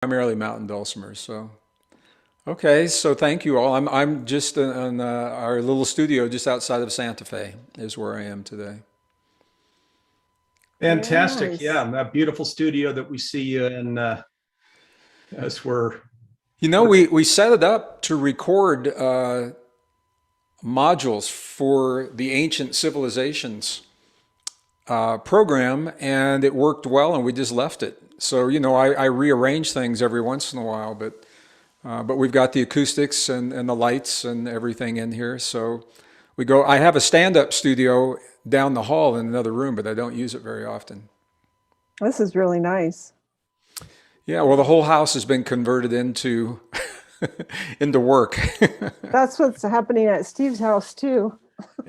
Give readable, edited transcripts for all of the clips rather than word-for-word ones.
primarily mountain dulcimers. So okay, so thank you all. I'm just in our little studio just outside of Santa Fe is where I am today. Very Fantastic. Yeah, nice. that beautiful studio that we see you in as we're You know, working. we set it up to record modules for the ancient civilizations program, and it worked well, and we just left it. So, you know, I rearrange things every once in a while, but we've got the acoustics and the lights and everything in here. So we go. I have a stand-up studio down the hall in another room, but I don't use it very often. This is really nice. Yeah, well, the whole house has been converted into into work. That's what's happening at Steve's house too.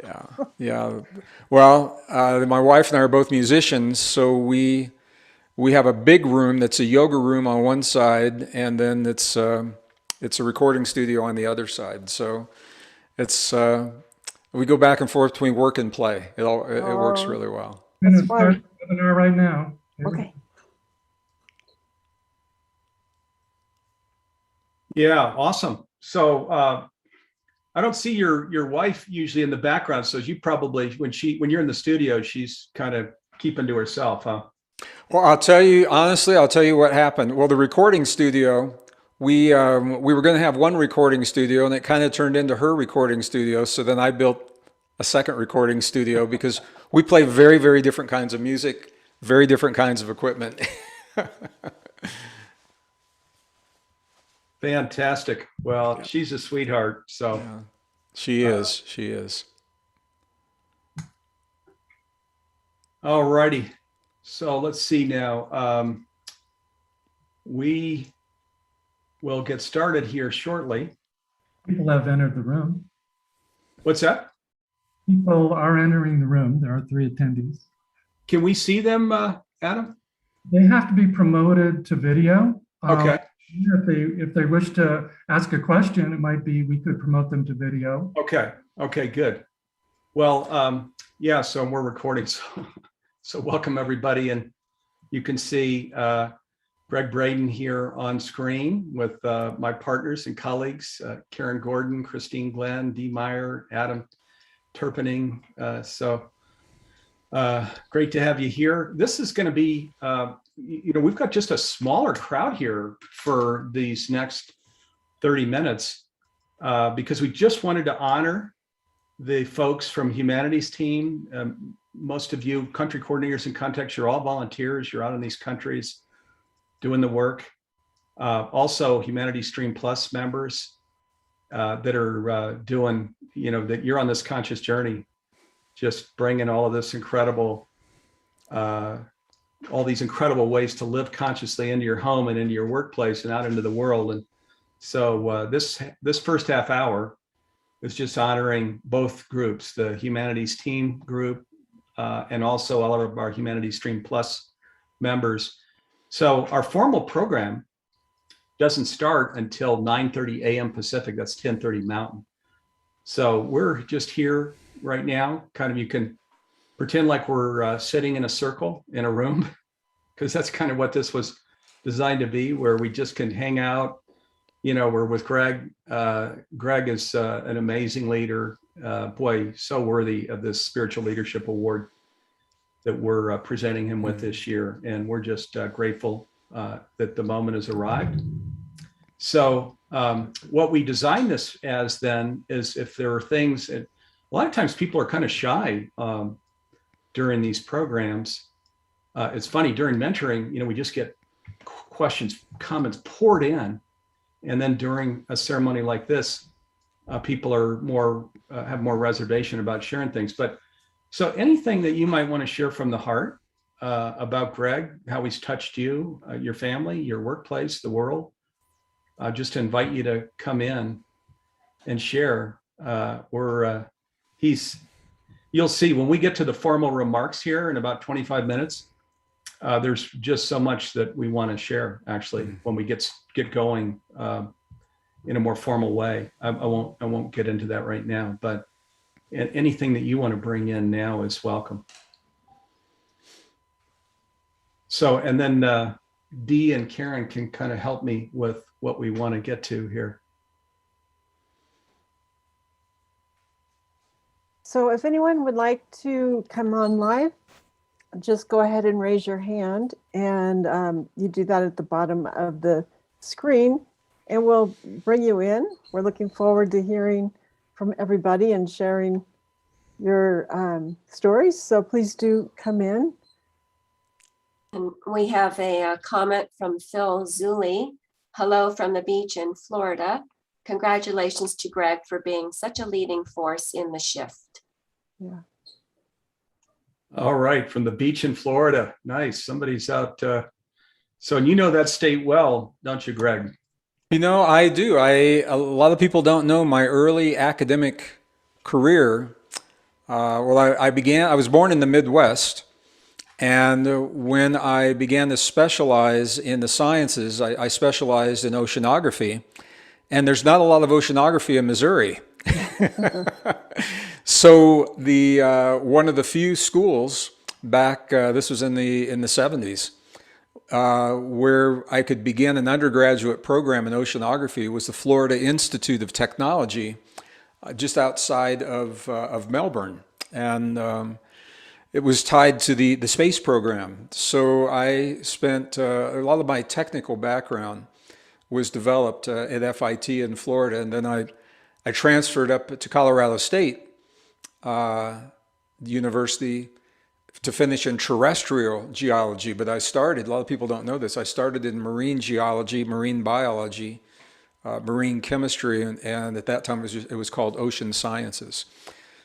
Yeah, yeah. Well, my wife and I are both musicians, so we have a big room that's a yoga room on one side, and then it's a recording studio on the other side. So it's we go back and forth between work and play. It works Oh, really well. I'm that's going to start fun. the webinar right now. Here we go. Okay. Yeah, awesome. So I don't see your wife usually in the background, so you probably when you're in the studio, she's kind of keeping to herself, huh? Well, I'll tell you honestly. I'll tell you what happened. Well, the recording studio. We were going to have one recording studio, and it kind of turned into her recording studio. So then I built a second recording studio because we play very different kinds of music, very different kinds of equipment. Fantastic. Well, Yeah, she's a sweetheart. So, yeah. She uh, is. She is. all righty. So let's see now. We will get started here shortly. People have entered the room. What's that? People are entering the room. There are 3 attendees. Can we see them, Adam? They have to be promoted to video. Okay. If they wish to ask a question, it might be we could promote them to video. Okay. Okay. Good. Well, yeah. So we're recording. So welcome everybody, and you can see Greg Braden here on screen with my partners and colleagues, Karen Gordon, Christine Glenn, Dee Meyer, Adam Turpening. Great to have you here. This is going to be, we've got just a smaller crowd here for these next 30 minutes because we just wanted to honor the folks from Humanities team. Most of you country coordinators and contacts, you're all volunteers. You're out in these countries doing the work. Also Humanities Stream Plus members that are doing, that you're on this conscious journey, just bringing all of this incredible, all these incredible ways to live consciously into your home and into your workplace and out into the world. And so this first half hour is just honoring both groups, the Humanities team group and also all of our Humanities Stream Plus members. So our formal program doesn't start until 9:30 a.m. Pacific. That's 10:30 Mountain. So we're just here right now. Kind of, you can pretend like we're sitting in a circle in a room, because that's kind of what this was designed to be, where we just can hang out. We're with Greg. Greg is an amazing leader. Boy, so worthy of this spiritual leadership award that we're presenting him with this year. And we're just grateful that the moment has arrived. So what we designed this as then is, if there are things, a lot of times people are kind of shy during these programs. It's funny, during mentoring, we just get questions, comments poured in. And then during a ceremony like this, people are have more reservation about sharing things. But so anything that you might want to share from the heart about Greg, how he's touched you, your family, your workplace, the world, just to invite you to come in and share. You'll see when we get to the formal remarks here in about 25 minutes, there's just so much that we want to share, actually, when we get going in a more formal way. I won't get into that right now, but anything that you want to bring in now is welcome. So, and then Dee and Karen can kind of help me with what we want to get to here. So if anyone would like to come on live, just go ahead and raise your hand, and you do that at the bottom of the screen, and we'll bring you in. We're looking forward to hearing from everybody and sharing your stories. So please do come in. And we have a comment from Phil Zuli. Hello from the beach in Florida. Congratulations to Greg for being such a leading force in the shift. Yeah. All right, from the beach in Florida. Nice. Somebody's out. So you know that state well, don't you, Greg? You know, I do. A lot of people don't know my early academic career. I was born in the Midwest, and when I began to specialize in the sciences, I specialized in oceanography, and there's not a lot of oceanography in Missouri. So one of the few schools back, this was in the 70s, where I could begin an undergraduate program in oceanography was the Florida Institute of Technology, just outside of Melbourne, and it was tied to the space program. So I spent a lot of my technical background was developed at FIT in Florida, and then I transferred up to Colorado State University to finish in terrestrial geology. But a lot of people don't know this, I started in marine geology, marine biology, marine chemistry, and at that time it was called ocean sciences.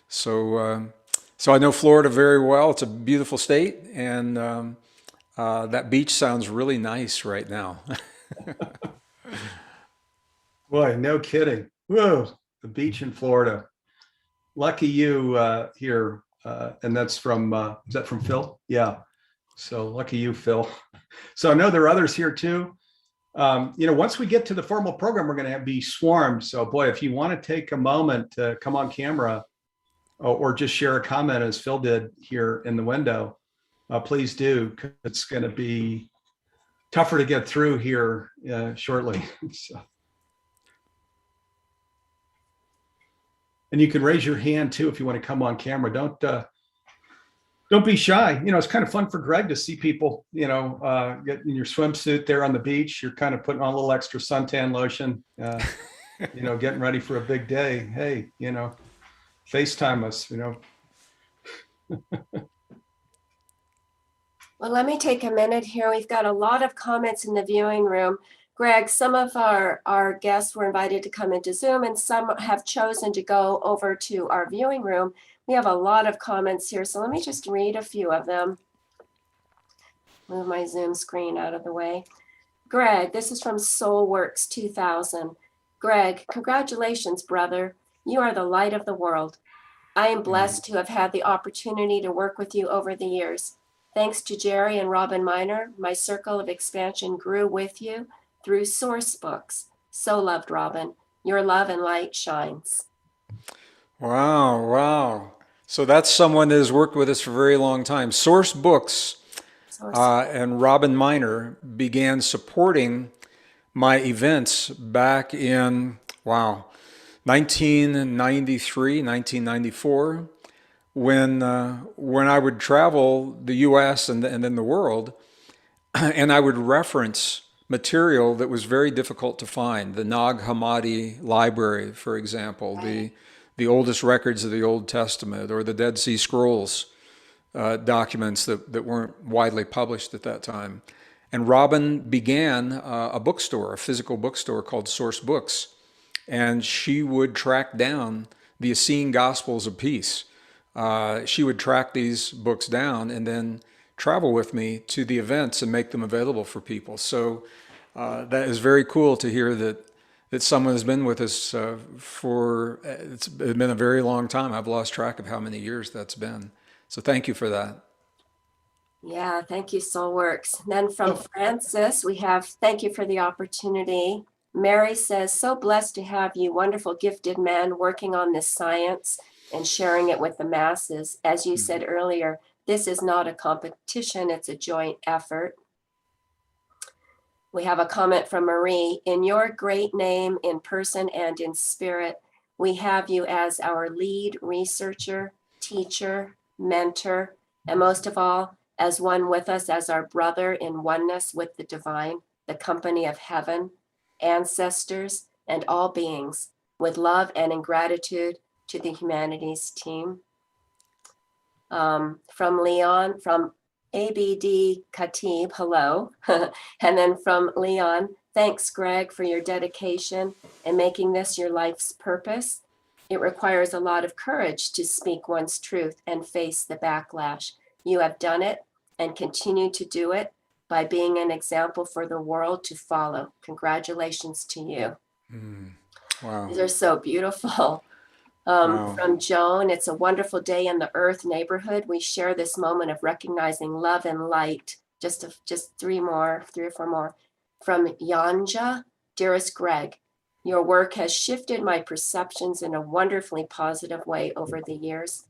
So I know Florida very well. It's a beautiful state, and that beach sounds really nice right now. Boy, no kidding. Whoa, the beach in Florida. Lucky you here. And that's from, is that from Phil? Yeah. So lucky you, Phil. So I know there are others here too. Once we get to the formal program, we're going to be swarmed. So boy, if you want to take a moment to come on camera or just share a comment as Phil did here in the window, please do. It's going to be tougher to get through here shortly. So. And you can raise your hand too if you want to come on camera. Don't be shy. It's kind of fun for Greg to see people, get in your swimsuit there on the beach. You're kind of putting on a little extra suntan lotion, getting ready for a big day. Hey, FaceTime us, Well, let me take a minute here. We've got a lot of comments in the viewing room. Greg, some of our guests were invited to come into Zoom, and some have chosen to go over to our viewing room. We have a lot of comments here, so let me just read a few of them. Move my Zoom screen out of the way. Greg, this is from Soulworks 2000. Greg, congratulations, brother. You are the light of the world. I am blessed to have had the opportunity to work with you over the years. Thanks to Jerry and Robin Miner, my circle of expansion grew with you through source books. So loved, Robin. Your love and light shines. Wow. So that's someone that has worked with us for a very long time. Source Books and Robin Miner began supporting my events back in, 1993, 1994, when I would travel the U.S. and then the world, and I would reference material that was very difficult to find. The Nag Hammadi Library, for example, the oldest records of the Old Testament, or the Dead Sea Scrolls documents that weren't widely published at that time. And Robin began a bookstore, a physical bookstore called Source Books, and she would track down the Essene Gospels of Peace. She would track these books down and then travel with me to the events and make them available for people. So that is very cool to hear that someone has been with us it's been a very long time. I've lost track of how many years that's been. So thank you for that. Yeah, thank you, Soulworks. Then from Francis, we have, thank you for the opportunity. Mary says, so blessed to have you, wonderful, gifted man, working on this science and sharing it with the masses. As you said earlier, this is not a competition, it's a joint effort. We have a comment from Marie. In your great name, in person and in spirit, we have you as our lead researcher, teacher, mentor, and most of all, as one with us, as our brother in oneness with the divine, the company of heaven, ancestors, and all beings, with love and in gratitude to the humanities team. From Leon, from ABD Khatib, hello. And then from Leon, thanks, Greg, for your dedication and making this your life's purpose. It requires a lot of courage to speak one's truth and face the backlash. You have done it and continue to do it by being an example for the world to follow. Congratulations to you. Wow. These are so beautiful. Wow. From Joan, it's a wonderful day in the Earth neighborhood. We share this moment of recognizing love and light. Just three or four more. From Yanja, dearest Greg, your work has shifted my perceptions in a wonderfully positive way over the years.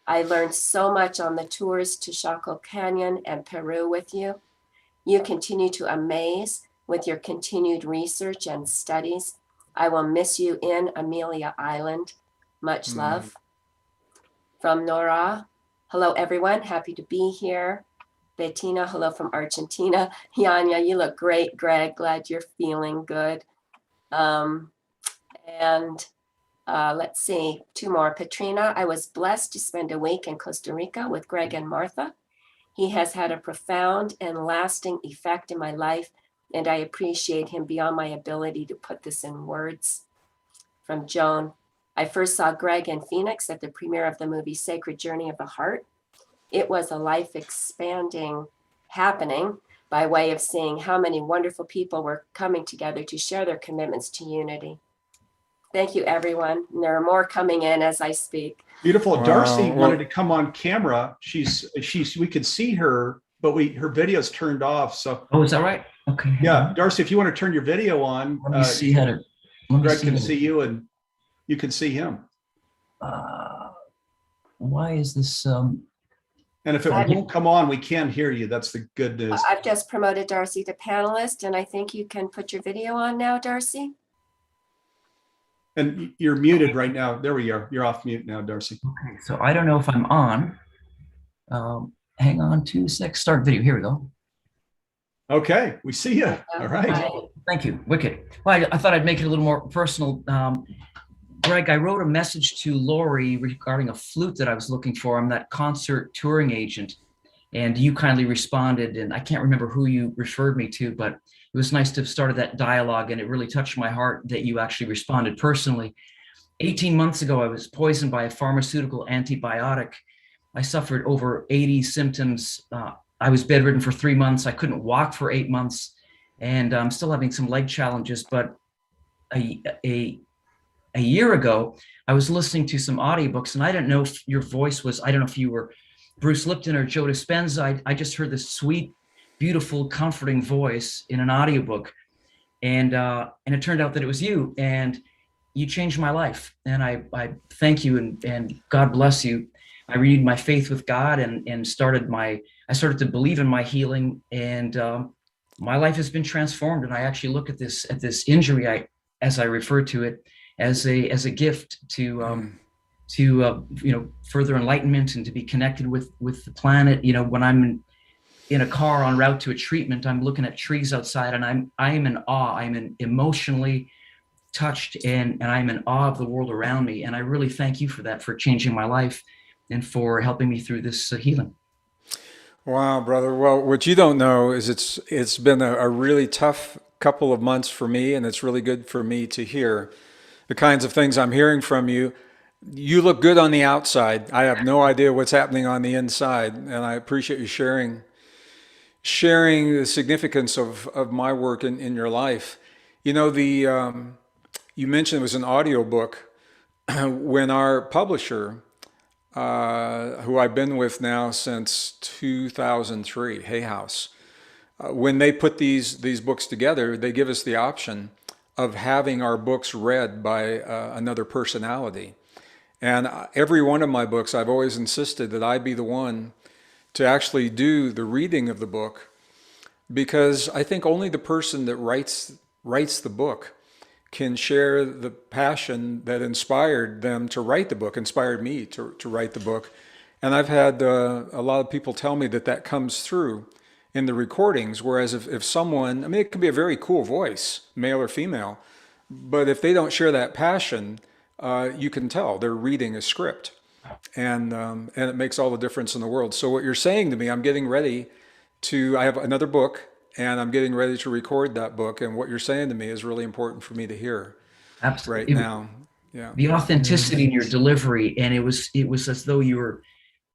I learned so much on the tours to Chaco Canyon and Peru with you. You continue to amaze with your continued research and studies. I will miss you in Amelia Island. Much love. From Nora, hello everyone, happy to be here. Bettina, hello from Argentina. Yanya, you look great, Greg, glad you're feeling good. Let's see, two more. Katrina, I was blessed to spend a week in Costa Rica with Greg and Martha. He has had a profound and lasting effect in my life, and I appreciate him beyond my ability to put this in words. From Joan, I first saw Greg in Phoenix at the premiere of the movie Sacred Journey of the Heart. It was a life-expanding happening by way of seeing how many wonderful people were coming together to share their commitments to unity. Thank you, everyone. And there are more coming in as I speak. Beautiful. Wow. Darcy Well- wanted to come on camera. We could see her, but her video's turned off. So Oh, is that right? Okay. yeah, Darcy, if you want to turn your video on, Let me see how to. Let me Greg can how to- see you and you can see him. Why is this? And if it won't come on, we can hear you. That's the good news. I've just promoted Darcy to panelist, and I think you can put your video on now, Darcy. And you're muted right now. There we are. You're off mute now, Darcy. Okay, so I don't know if I'm on. Hang on 2 seconds. Start video. Here we go. Okay, we see you. All right. Thank you. Wicked. Well, I thought I'd make it a little more personal. Greg, I wrote a message to Lori regarding a flute that I was looking for. I'm that concert touring agent, and you kindly responded, and I can't remember who you referred me to, but it was nice to have started that dialogue, and it really touched my heart that you actually responded personally. 18 months ago, I was poisoned by a pharmaceutical antibiotic. I suffered over 80 symptoms. I was bedridden for 3 months. I couldn't walk for 8 months, and I'm still having some leg challenges, but a year ago, I was listening to some audiobooks, and I didn't know if your voice was, I don't know if you were Bruce Lipton or Joe Dispenza. I just heard this sweet, beautiful, comforting voice in an audiobook. And it turned out that it was you, and you changed my life. And I thank you, and God bless you. I renewed my faith with God and I started to believe in my healing, and my life has been transformed. And I actually look at this injury, as I refer to it, as a gift to further enlightenment and to be connected with the planet. You know, when I'm in a car en route to a treatment, I'm looking at trees outside, and I am in awe. I'm emotionally touched, and I'm in awe of the world around me. And I really thank you for that, for changing my life and for helping me through this healing. Wow, brother. Well, what you don't know is it's been a really tough couple of months for me, and it's really good for me to hear the kinds of things I'm hearing from you. You look good on the outside. I have no idea what's happening on the inside, and I appreciate you sharing the significance of my work in your life. You know, you mentioned it was an audio book. When our publisher, who I've been with now since 2003, Hay House, when they put these books together, they give us the option of having our books read by another personality. And every one of my books, I've always insisted that I be the one to actually do the reading of the book because I think only the person that writes the book can share the passion that inspired them to write the book, inspired me to write the book. And I've had a lot of people tell me that that comes through in the recordings. Whereas if someone, I mean, it could be a very cool voice, male or female, but if they don't share that passion, you can tell they're reading a script. And it makes all the difference in the world. So what you're saying to me, I'm getting ready I have another book and I'm getting ready to record that book. And what you're saying to me is really important for me to hear right Absolutely. now. Yeah. The authenticity in your delivery, and it was as though you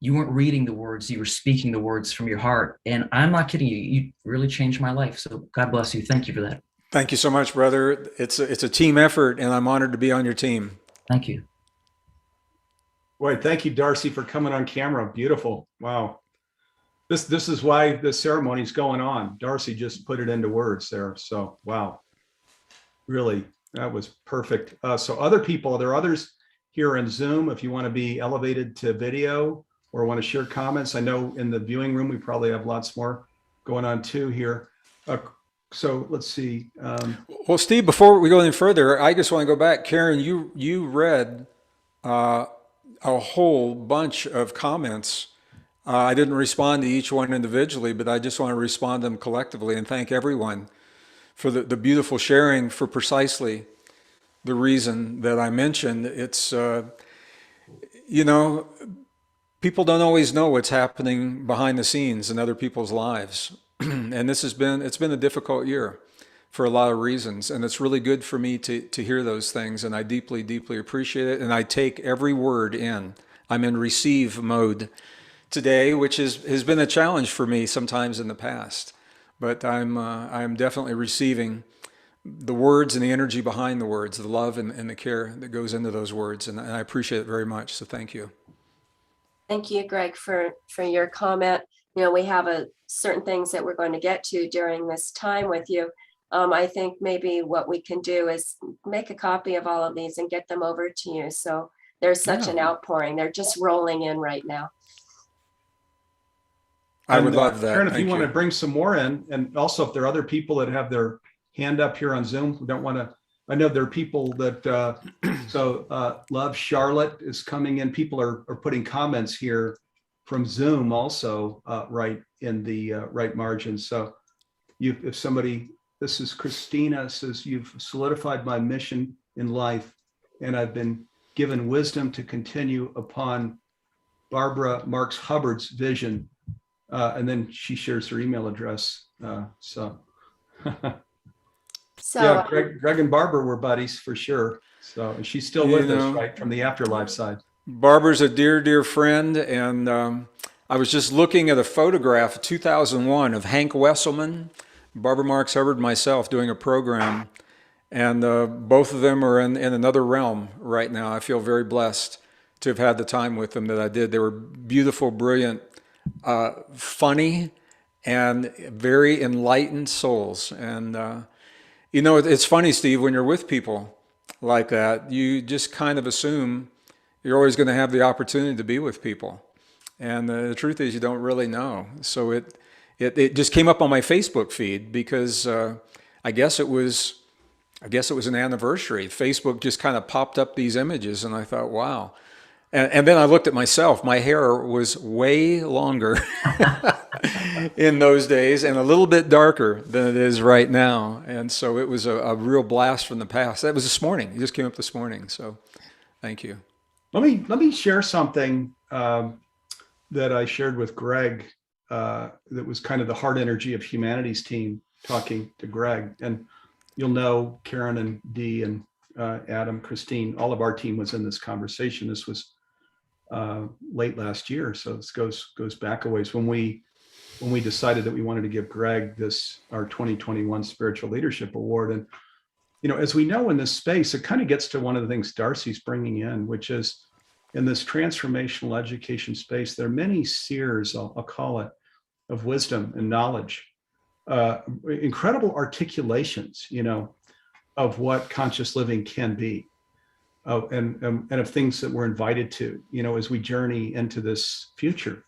weren't reading the words, you were speaking the words from your heart. And I'm not kidding you. You really changed my life. So God bless you. Thank you for that. Thank you so much, brother. It's a team effort and I'm honored to be on your team. Thank you. Boy, thank you, Darcy, for coming on camera. Beautiful. Wow. This is why the ceremony is going on. Darcy just put it into words there. So, wow. Really, that was perfect. So other people, there are others here in Zoom. If you want to be elevated to video or want to share comments, I know in the viewing room, we probably have lots more going on too here. So let's see. Well, Steve, before we go any further, I just want to go back. Karen, you read a whole bunch of comments. I didn't respond to each one individually, but I just want to respond to them collectively and thank everyone for the beautiful sharing for precisely the reason that I mentioned. It's, people don't always know what's happening behind the scenes in other people's lives. And it's been a difficult year for a lot of reasons. And it's really good for me to hear those things. And I deeply, deeply appreciate it. And I take every word in. I'm in receive mode today, which has been a challenge for me sometimes in the past. But I'm definitely receiving the words and the energy behind the words, the love and the care that goes into those words. And I appreciate it very much. So thank you. Thank you, Greg, for your comment. We have certain things that we're going to get to during this time with you. I think maybe what we can do is make a copy of all of these and get them over to you. So there's such an outpouring. They're just rolling in right now. I would love that. Karen, if you want to bring some more in, and also if there are other people that have their hand up here on Zoom who don't want to, I know there are people that, Love Charlotte is coming in. People are putting comments here from Zoom also right in the right margin. So if somebody, this is Christina, says, you've solidified my mission in life and I've been given wisdom to continue upon Barbara Marks Hubbard's vision. And then she shares her email address. So yeah, Greg and Barbara were buddies for sure. So and she's still with us, right, from the afterlife side. Barbara's a dear, dear friend. And I was just looking at a photograph, 2001, of Hank Wesselman, Barbara Marks Hubbard, myself doing a program. And both of them are in another realm right now. I feel very blessed to have had the time with them that I did. They were beautiful, brilliant, funny, and very enlightened souls. And, it's funny, Steve, when you're with people like that, you just kind of assume you're always going to have the opportunity to be with people. And the truth is you don't really know. So it just came up on my Facebook feed because I guess it was an anniversary. Facebook just kind of popped up these images and I thought, wow. And then I looked at myself. My hair was way longer in those days and a little bit darker than it is right now. And so it was a real blast from the past. That was this morning. It just came up this morning. So thank you. Let me share something that I shared with Greg that was kind of the heart energy of Humanity's team talking to Greg. And you'll know Karen and Dee and Adam, Christine, all of our team was in this conversation. This was late last year. So this goes back a ways when we decided that we wanted to give Greg our 2021 Spiritual Leadership Award. And, as we know in this space, it kind of gets to one of the things Darcy's bringing in, which is in this transformational education space, there are many seers, I'll call it, of wisdom and knowledge, incredible articulations, of what conscious living can be. And of things that we're invited to, as we journey into this future,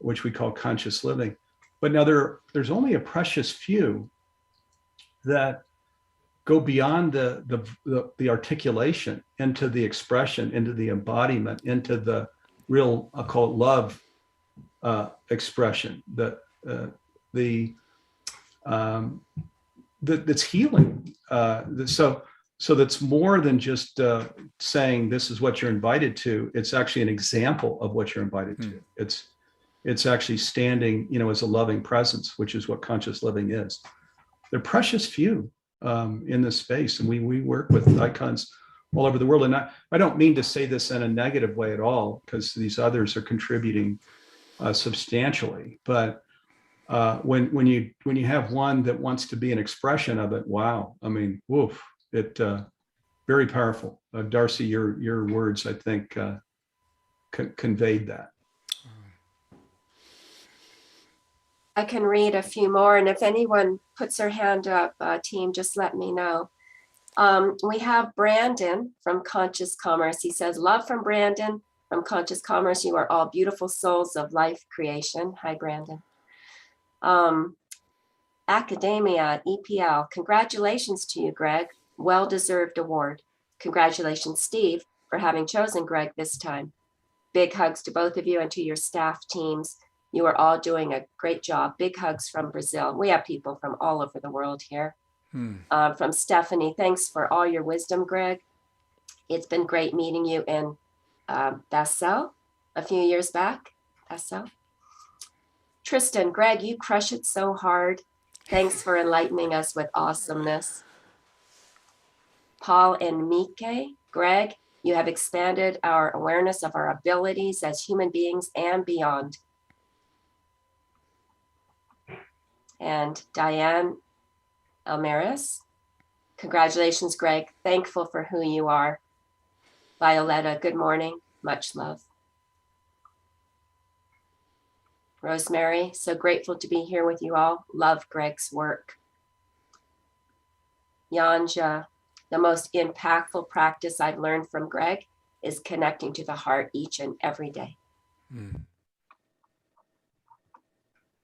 which we call conscious living. But now there's only a precious few that go beyond the articulation into the expression, into the embodiment, into the real, I'll call it love expression, that's healing. So that's more than just saying this is what you're invited to. It's actually an example of what you're invited to. It's actually standing, as a loving presence, which is what conscious living is. They're precious few in this space, and we work with icons all over the world. And I don't mean to say this in a negative way at all, because these others are contributing substantially. But when you have one that wants to be an expression of it, wow! I mean, woof! It very powerful. Darcy, your words, I think, conveyed that. I can read a few more, and if anyone puts their hand up, team, just let me know. We have Brandon from Conscious Commerce. He says, love from Brandon from Conscious Commerce. You are all beautiful souls of life creation. Hi, Brandon. Academia, EPL. Congratulations to you, Greg. Well-deserved award. Congratulations, Steve, for having chosen Greg this time. Big hugs to both of you and to your staff teams. You are all doing a great job. Big hugs from Brazil. We have people from all over the world here. From Stephanie, thanks for all your wisdom, Greg. It's been great meeting you in Basel a few years back. Basel. Tristan, Greg, you crush it so hard. Thanks for enlightening us with awesomeness. Paul and Mike, Greg, you have expanded our awareness of our abilities as human beings and beyond. And Diane Almaris, congratulations, Greg. Thankful for who you are. Violetta, good morning. Much love. Rosemary, so grateful to be here with you all. Love Greg's work. Yanja, the most impactful practice I've learned from Greg is connecting to the heart each and every day.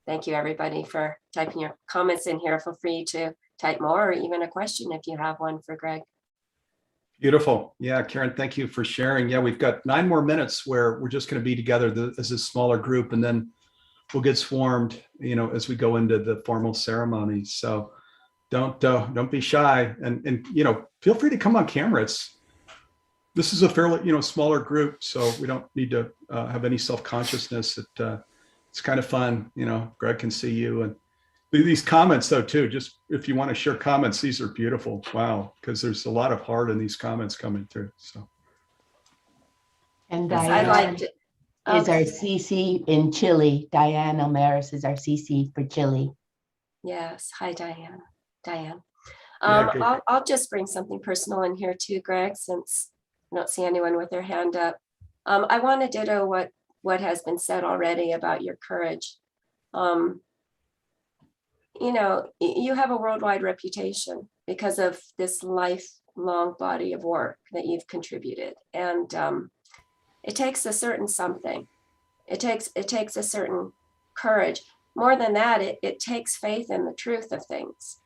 Thank you, everybody, for typing your comments in here. Feel free to type more or even a question if you have one for Greg. Beautiful. Yeah, Karen, thank you for sharing. Yeah, we've got 9 more minutes where we're just going to be together as a smaller group, and then we'll get swarmed, as we go into the formal ceremony. So don't be shy, and feel free to come on camera. This is a fairly smaller group, so we don't need to have any self-consciousness. It's kind of fun. Greg can see you, and these comments though too. Just if you want to share comments, these are beautiful. Wow, because there's a lot of heart in these comments coming through. So, and Yes, Diane I liked it. is our CC in Chile. Diane Almaris is our CC for Chile. Yes. Hi, Diane. Diane. Yeah, good. I'll just bring something personal in here too, Greg, since I don't see anyone with their hand up. I want to ditto what has been said already about your courage. You have a worldwide reputation because of this lifelong body of work that you've contributed. And it takes a certain something. It takes a certain courage. More than that, it takes faith in the truth of things.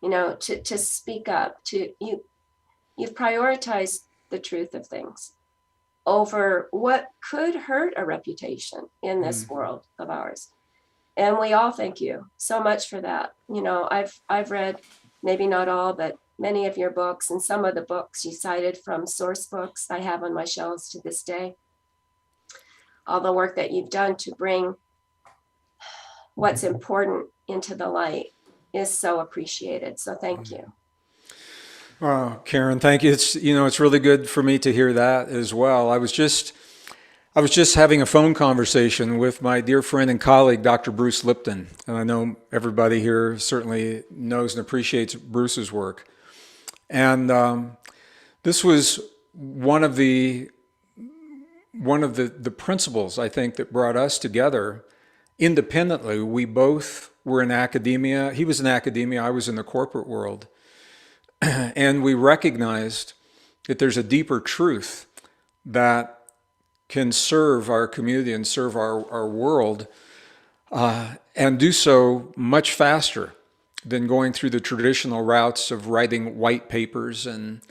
To speak up, you've prioritized the truth of things over what could hurt a reputation in this world of ours. And we all thank you so much for that. I've read maybe not all, but many of your books, and some of the books you cited from source books I have on my shelves to this day. All the work that you've done to bring what's important into the light is so appreciated. So thank you. Oh, Karen, thank you. It's really good for me to hear that as well. I was just having a phone conversation with my dear friend and colleague, Dr. Bruce Lipton, and I know everybody here certainly knows and appreciates Bruce's work. And this was one of the principles, I think, that brought us together independently. We both were in academia. He was in academia. I was in the corporate world. And we recognized that there's a deeper truth that can serve our community and serve our world and do so much faster than going through the traditional routes of writing white papers and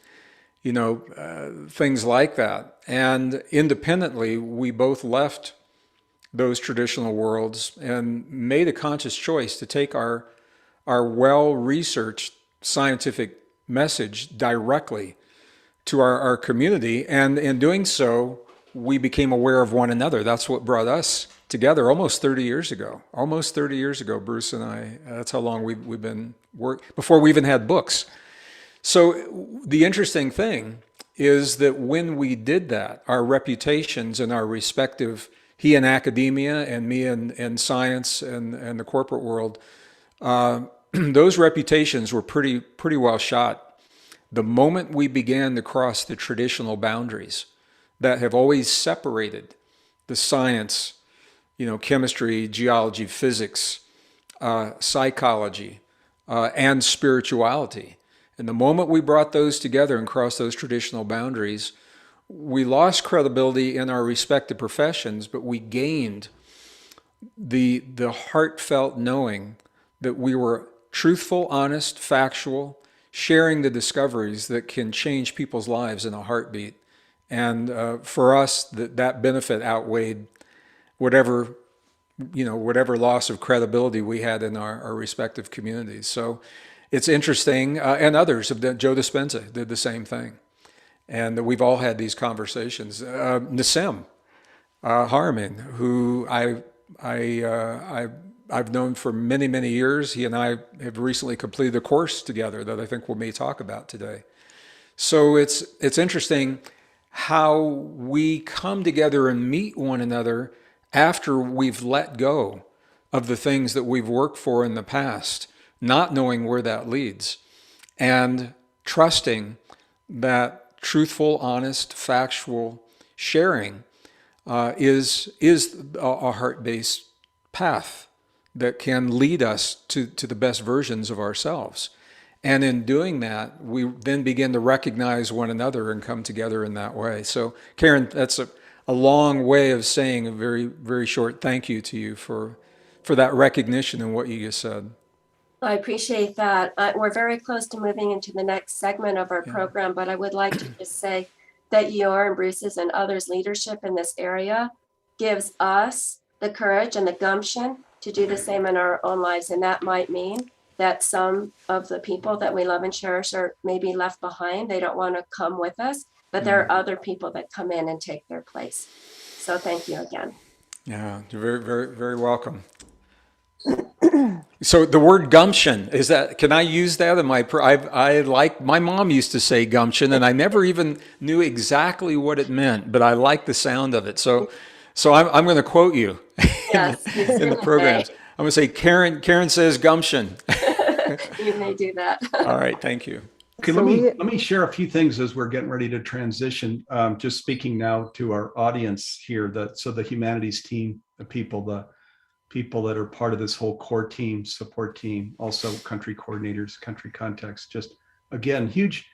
things like that. And independently, we both left those traditional worlds and made a conscious choice to take our well-researched scientific message directly to our community. And in doing so, we became aware of one another. That's what brought us together almost 30 years ago. Almost 30 years ago, Bruce and I, that's how long we've been working, before we even had books. So the interesting thing is that when we did that, our reputations and our respective, he in academia and me in science and the corporate world, those reputations were pretty well shot. The moment we began to cross the traditional boundaries that have always separated the science, chemistry, geology, physics, psychology, and spirituality. And the moment we brought those together and crossed those traditional boundaries, we lost credibility in our respective professions, but we gained the heartfelt knowing that we were truthful, honest, factual, sharing the discoveries that can change people's lives in a heartbeat. And for us, that benefit outweighed whatever loss of credibility we had in our respective communities. So it's interesting, and others have done. Joe Dispenza did the same thing, and we've all had these conversations. Nassim Haramein, who I've known for many years. He and I have recently completed a course together that I think we may talk about today. So it's interesting how we come together and meet one another after we've let go of the things that we've worked for in the past, not knowing where that leads, and trusting that truthful, honest, factual sharing is a heart-based path that can lead us to the best versions of ourselves. And in doing that, we then begin to recognize one another and come together in that way. So, Karen, that's a long way of saying a very short thank you to you for that recognition and what you just said. I appreciate that. We're very close to moving into the next segment of our program, but I would like to just say that your and Bruce's and others' leadership in this area gives us the courage and the gumption to do the same in our own lives. And that might mean that some of the people that we love and cherish are maybe left behind. They don't want to come with us, but there are other people that come in and take their place. So thank you again. Yeah, you're very welcome. So the word gumption, is that, can I use that in my, I like, my mom used to say gumption and I never even knew exactly what it meant, but I like the sound of it. So I'm going to quote you Yes, in the programs. I'm going to say, Karen says gumption. You may do that. All right, thank you. Okay, So let me share a few things as we're getting ready to transition. Just speaking now to our audience here, the humanities team, the people that are part of this whole core team, support team, also country coordinators, country contacts. Just again, huge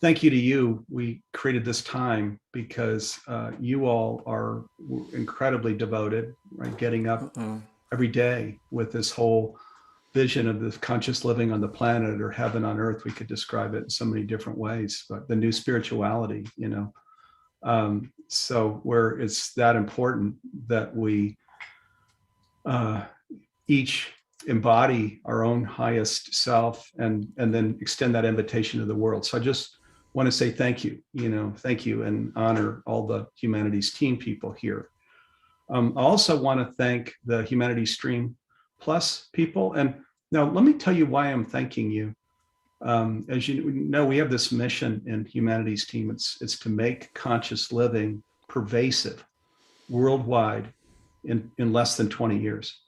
thank you to you. We created this time because you all are incredibly devoted, right? Getting up every day with this whole vision of this conscious living on the planet, or heaven on earth. We could describe it in so many different ways, but the new spirituality, so where it's that important that we each embody our own highest self and then extend that invitation to the world. So I just want to say thank you, thank you, and honor all the humanities team people here. I also want to thank the Humanities Stream Plus people. And now let me tell you why I'm thanking you. As you know, we have this mission in Humanities Team. It's to make conscious living pervasive worldwide in less than 20 years.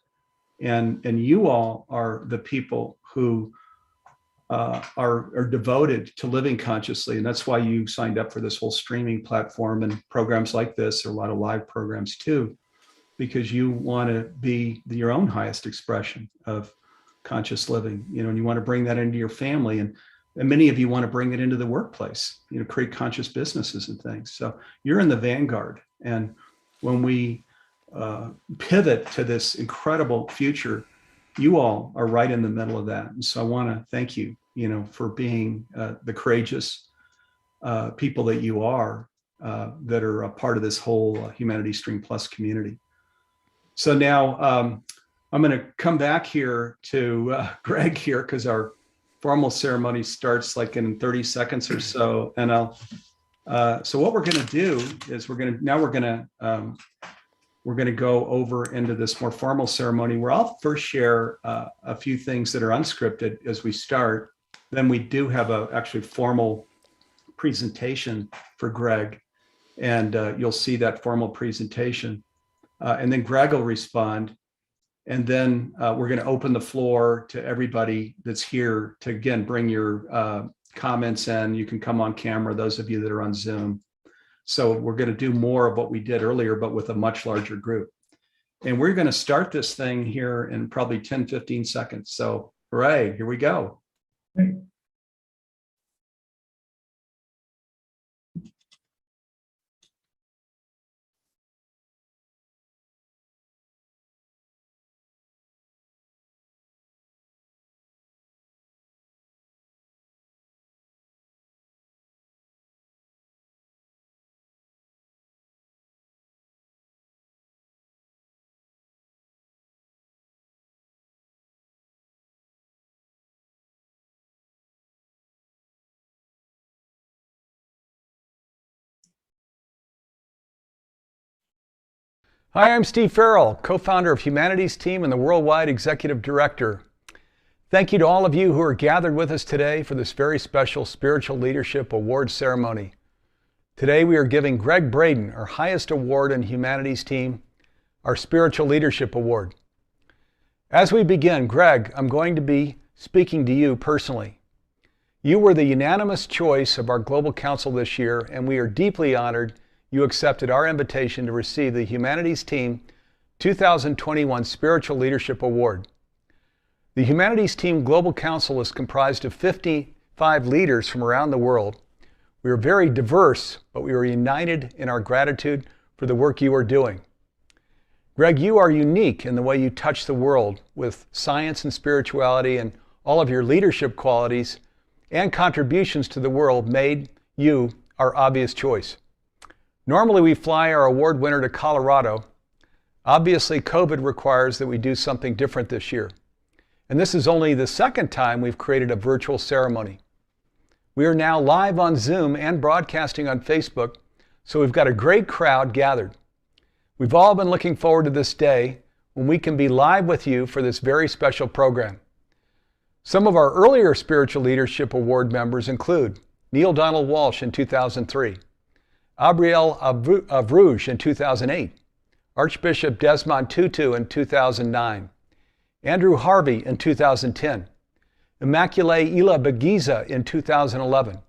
And you all are the people who are devoted to living consciously. And that's why you signed up for this whole streaming platform and programs like this, or a lot of live programs too, because you want to be your own highest expression of conscious living, and you want to bring that into your family. And many of you want to bring it into the workplace, create conscious businesses and things. So you're in the vanguard. And when we pivot to this incredible future, you all are right in the middle of that. And so I want to thank you, for being the courageous people that you are, that are a part of this whole Humanity Stream Plus community. So now I'm going to come back here to Greg here, because our formal ceremony starts like in 30 seconds or so. And so what we're going to do is we're going to go over into this more formal ceremony, where I'll first share a few things that are unscripted as we start. Then we do have a actually formal presentation for Greg, and you'll see that formal presentation. And then Greg will respond. And then we're going to open the floor to everybody that's here to, again, bring your comments in. You can come on camera, those of you that are on Zoom. So we're going to do more of what we did earlier, but with a much larger group. And we're going to start this thing here in probably 10, 15 seconds. So, hooray, here we go. Hey. Hi, I'm Steve Farrell, co-founder of Humanities Team and the Worldwide Executive Director. Thank you to all of you who are gathered with us today for this very special Spiritual Leadership Award ceremony. Today we are giving Greg Braden our highest award in Humanities Team, our Spiritual Leadership Award. As we begin, Greg, I'm going to be speaking to you personally. You were the unanimous choice of our Global Council this year, and we are deeply honored you accepted our invitation to receive the Humanities Team 2021 Spiritual Leadership Award. The Humanities Team Global Council is comprised of 55 leaders from around the world. We are very diverse, but we are united in our gratitude for the work you are doing. Greg, you are unique in the way you touch the world with science and spirituality, and all of your leadership qualities and contributions to the world made you our obvious choice. Normally we fly our award winner to Colorado. Obviously, COVID requires that we do something different this year. And this is only the second time we've created a virtual ceremony. We are now live on Zoom and broadcasting on Facebook, so we've got a great crowd gathered. We've all been looking forward to this day when we can be live with you for this very special program. Some of our earlier Spiritual Leadership Award members include Neil Donald Walsh in 2003, Abriel Avrouge in 2008, Archbishop Desmond Tutu in 2009, Andrew Harvey in 2010, Immaculée Ila-Begiza in 2011,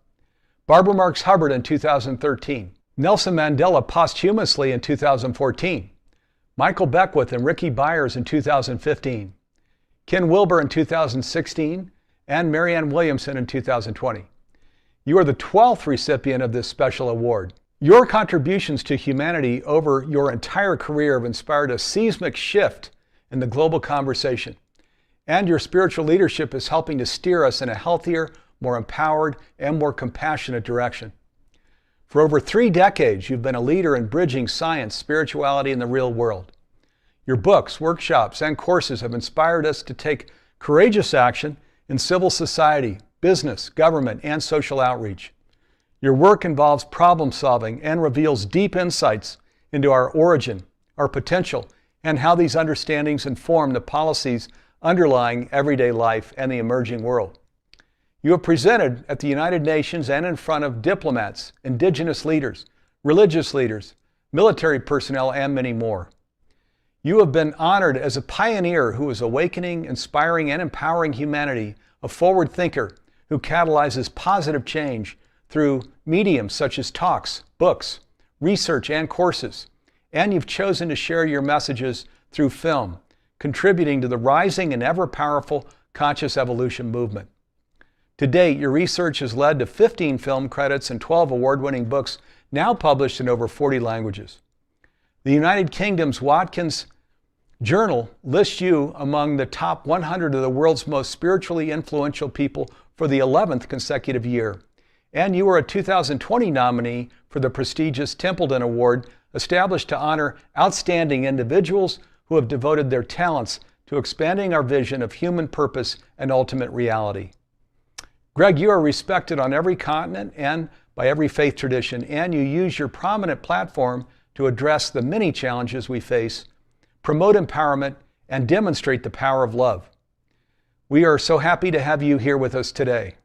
Barbara Marx Hubbard in 2013, Nelson Mandela posthumously in 2014, Michael Beckwith and Ricky Byers in 2015, Ken Wilber in 2016, and Marianne Williamson in 2020. You are the 12th recipient of this special award. Your contributions to humanity over your entire career have inspired a seismic shift in the global conversation, and your spiritual leadership is helping to steer us in a healthier, more empowered, and more compassionate direction. For over 3 decades, you've been a leader in bridging science, spirituality, and the real world. Your books, workshops, and courses have inspired us to take courageous action in civil society, business, government, and social outreach. Your work involves problem solving and reveals deep insights into our origin, our potential, and how these understandings inform the policies underlying everyday life and the emerging world. You have presented at the United Nations and in front of diplomats, indigenous leaders, religious leaders, military personnel, and many more. You have been honored as a pioneer who is awakening, inspiring, and empowering humanity, a forward thinker who catalyzes positive change through mediums such as talks, books, research, and courses. And you've chosen to share your messages through film, contributing to the rising and ever-powerful conscious evolution movement. To date, your research has led to 15 film credits and 12 award-winning books now published in over 40 languages. The United Kingdom's Watkins Journal lists you among the top 100 of the world's most spiritually influential people for the 11th consecutive year. And you are a 2020 nominee for the prestigious Templeton Award, established to honor outstanding individuals who have devoted their talents to expanding our vision of human purpose and ultimate reality. Greg, you are respected on every continent and by every faith tradition, and you use your prominent platform to address the many challenges we face, promote empowerment, and demonstrate the power of love. We are so happy to have you here with us today.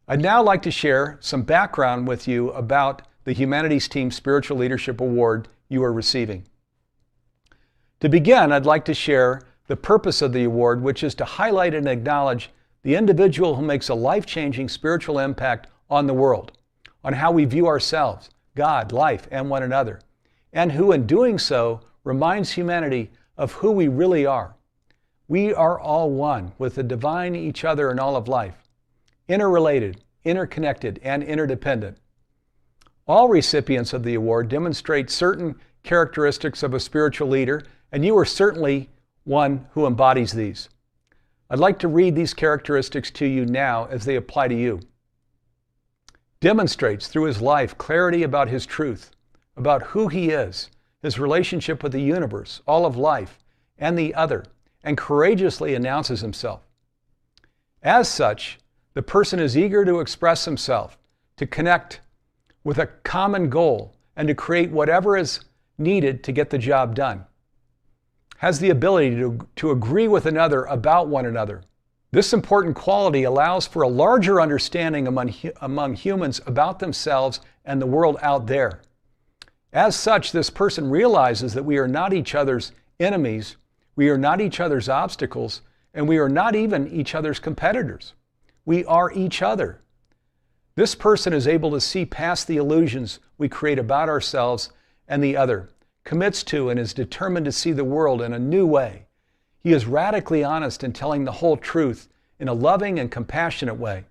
I'd now like to share some background with you about the Humanities Team Spiritual Leadership Award you are receiving. To begin, I'd like to share the purpose of the award, which is to highlight and acknowledge the individual who makes a life-changing spiritual impact on the world, on how we view ourselves, God, life, and one another, and who in doing so reminds humanity of who we really are. We are all one with the divine, each other, and all of life, interrelated, interconnected, and interdependent. All recipients of the award demonstrate certain characteristics of a spiritual leader, and you are certainly one who embodies these. I'd like to read these characteristics to you now as they apply to you. Demonstrates through his life clarity about his truth, about who he is, his relationship with the universe, all of life, and the other, and courageously announces himself. As such, the person is eager to express himself, to connect with a common goal, and to create whatever is needed to get the job done. Has the ability to agree with another about one another. This important quality allows for a larger understanding among humans about themselves and the world out there. As such, this person realizes that we are not each other's enemies, we are not each other's obstacles, and we are not even each other's competitors. We are each other. This person is able to see past the illusions we create about ourselves and the other, commits to and is determined to see the world in a new way. He is radically honest in telling the whole truth in a loving and compassionate way.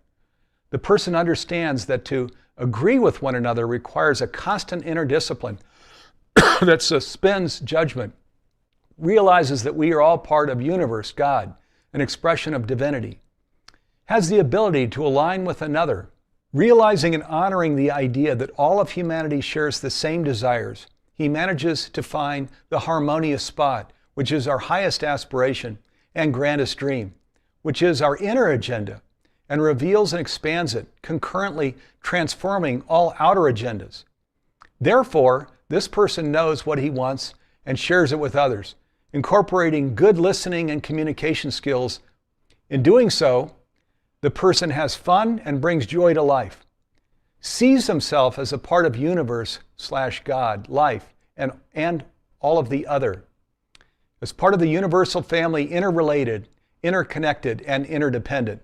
The person understands that to agree with one another requires a constant inner discipline that suspends judgment, realizes that we are all part of universe, God, an expression of divinity, has the ability to align with another, realizing and honoring the idea that all of humanity shares the same desires. He manages to find the harmonious spot, which is our highest aspiration and grandest dream, which is our inner agenda, and reveals and expands it, concurrently transforming all outer agendas. Therefore, this person knows what he wants and shares it with others, incorporating good listening and communication skills. In doing so, the person has fun and brings joy to life, sees himself as a part of universe/God, life, and all of the other, as part of the universal family, interrelated, interconnected, and interdependent.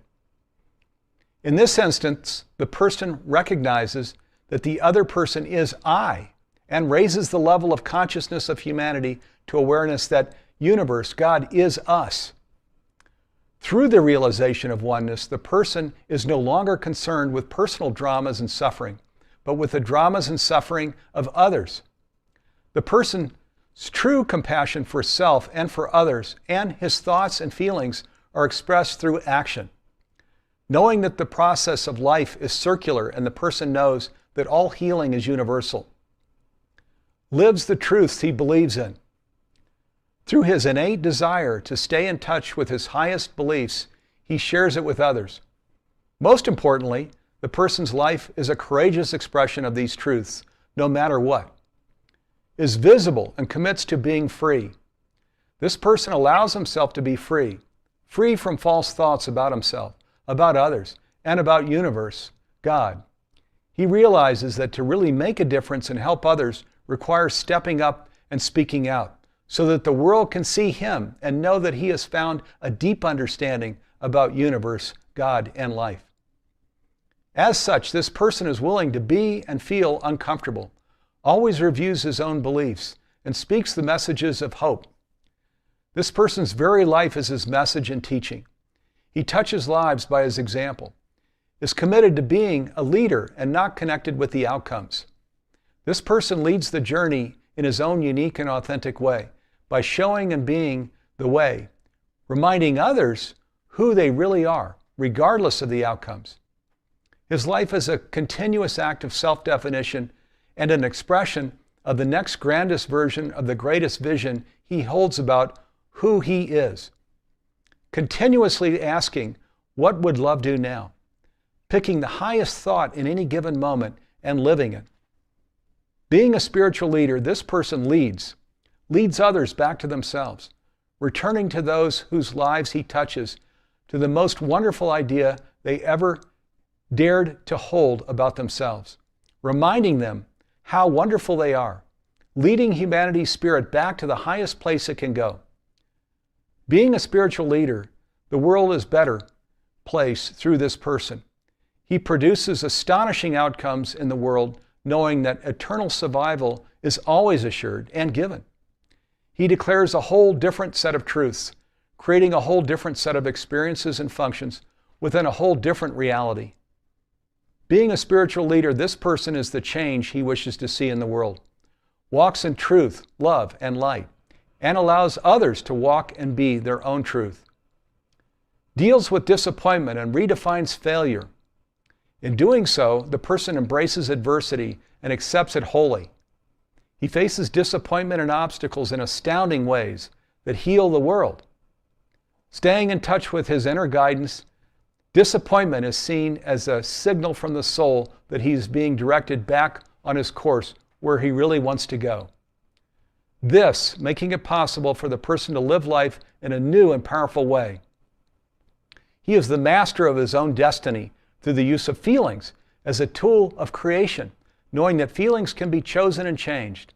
In this instance, the person recognizes that the other person is I, and raises the level of consciousness of humanity to awareness that universe, God, is us. Through the realization of oneness, the person is no longer concerned with personal dramas and suffering, but with the dramas and suffering of others. The person's true compassion for self and for others, and his thoughts and feelings are expressed through action. Knowing that the process of life is circular and the person knows that all healing is universal. Lives the truths he believes in. Through his innate desire to stay in touch with his highest beliefs, he shares it with others. Most importantly, the person's life is a courageous expression of these truths, no matter what. Is visible and commits to being free. This person allows himself to be free, free from false thoughts about himself, about others, and about universe, God. He realizes that to really make a difference and help others requires stepping up and speaking out, so that the world can see him and know that he has found a deep understanding about universe, God, and life. As such, this person is willing to be and feel uncomfortable, always reviews his own beliefs, and speaks the messages of hope. This person's very life is his message and teaching. He touches lives by his example, is committed to being a leader and not connected with the outcomes. This person leads the journey in his own unique and authentic way by showing and being the way, reminding others who they really are, regardless of the outcomes. His life is a continuous act of self-definition and an expression of the next grandest version of the greatest vision he holds about who he is. Continuously asking, what would love do now? Picking the highest thought in any given moment and living it. Being a spiritual leader, this person leads others back to themselves, returning to those whose lives he touches to the most wonderful idea they ever dared to hold about themselves, reminding them how wonderful they are, leading humanity's spirit back to the highest place it can go. Being a spiritual leader, the world is a better place through this person. He produces astonishing outcomes in the world, knowing that eternal survival is always assured and given. He declares a whole different set of truths, creating a whole different set of experiences and functions within a whole different reality. Being a spiritual leader, this person is the change he wishes to see in the world, walks in truth, love, and light, and allows others to walk and be their own truth. Deals with disappointment and redefines failure. In doing so, the person embraces adversity and accepts it wholly. He faces disappointment and obstacles in astounding ways that heal the world. Staying in touch with his inner guidance, disappointment is seen as a signal from the soul that he's being directed back on his course where he really wants to go. This making it possible for the person to live life in a new and powerful way. He is the master of his own destiny through the use of feelings as a tool of creation, knowing that feelings can be chosen and changed.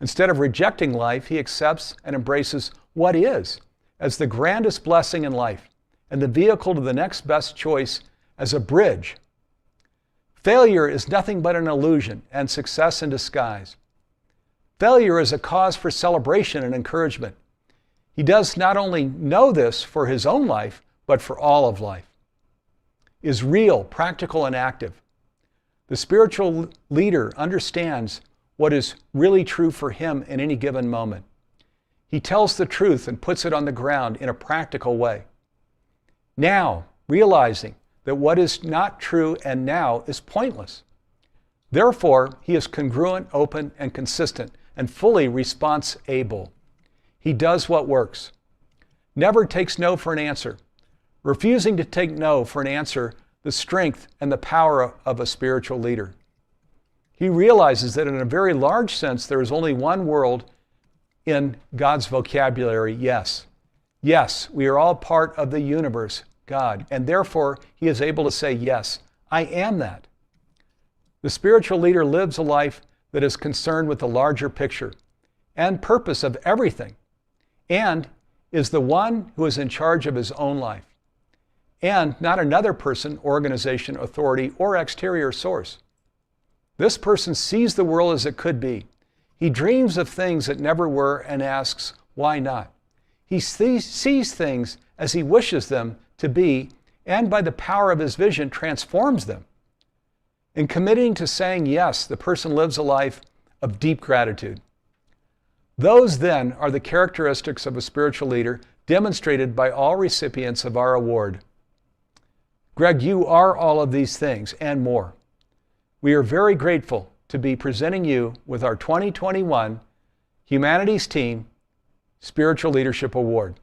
Instead of rejecting life, he accepts and embraces what is as the grandest blessing in life and the vehicle to the next best choice as a bridge. Failure is nothing but an illusion and success in disguise. Failure is a cause for celebration and encouragement. He does not only know this for his own life, but for all of life. Is real, practical, and active. The spiritual leader understands what is really true for him in any given moment. He tells the truth and puts it on the ground in a practical way. Now, realizing that what is not true and now is pointless. Therefore, he is congruent, open, and consistent, and fully response-able. He does what works. Never takes no for an answer. Refusing to take no for an answer, the strength and the power of a spiritual leader. He realizes that in a very large sense, there is only one world in God's vocabulary, yes. Yes, we are all part of the universe, God, and therefore he is able to say, yes, I am that. The spiritual leader lives a life that is concerned with the larger picture and purpose of everything, and is the one who is in charge of his own life, and not another person, organization, authority, or exterior source. This person sees the world as it could be. He dreams of things that never were and asks, why not? He sees things as he wishes them to be, and by the power of his vision transforms them. In committing to saying yes, the person lives a life of deep gratitude. Those then are the characteristics of a spiritual leader demonstrated by all recipients of our award. Greg, you are all of these things and more. We are very grateful to be presenting you with our 2021 Humanities Team Spiritual Leadership Award.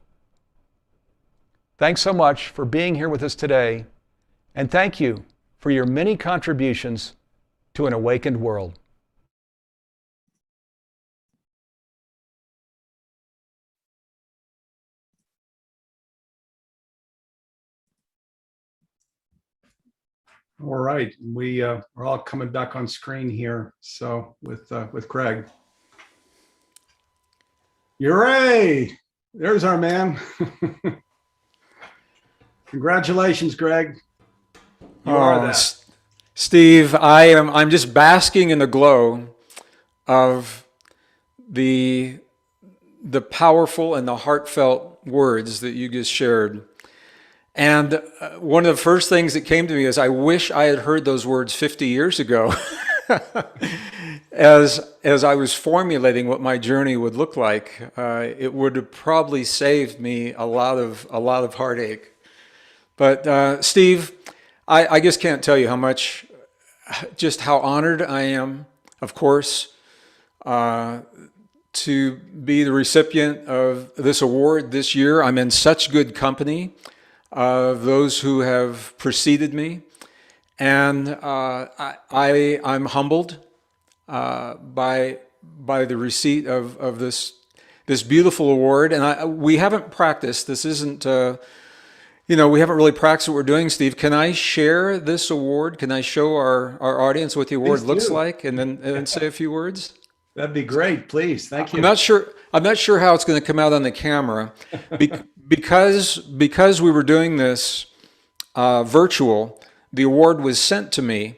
Thanks so much for being here with us today, and thank you for your many contributions to an awakened world. All right, we're all coming back on screen here. So with Craig. Hooray! There's our man. Congratulations, Greg. You are that. Steve, I'm just basking in the glow of the powerful and the heartfelt words that you just shared. And one of the first things that came to me is, I wish I had heard those words 50 years ago. as I was formulating what my journey would look like, it would have probably saved me a lot of heartache. But Steve, I just can't tell you how much, just how honored I am, of course, to be the recipient of this award this year. I'm in such good company of those who have preceded me, and I'm humbled by the receipt of this beautiful award. And we haven't practiced. This isn't. We haven't really practiced what we're doing, Steve. Can I share this award? Can I show our audience what the award Please looks do. like, and then say a few words? That'd be great. Please. Thank you. I'm not sure how it's going to come out on the camera, because we were doing this virtual. The award was sent to me,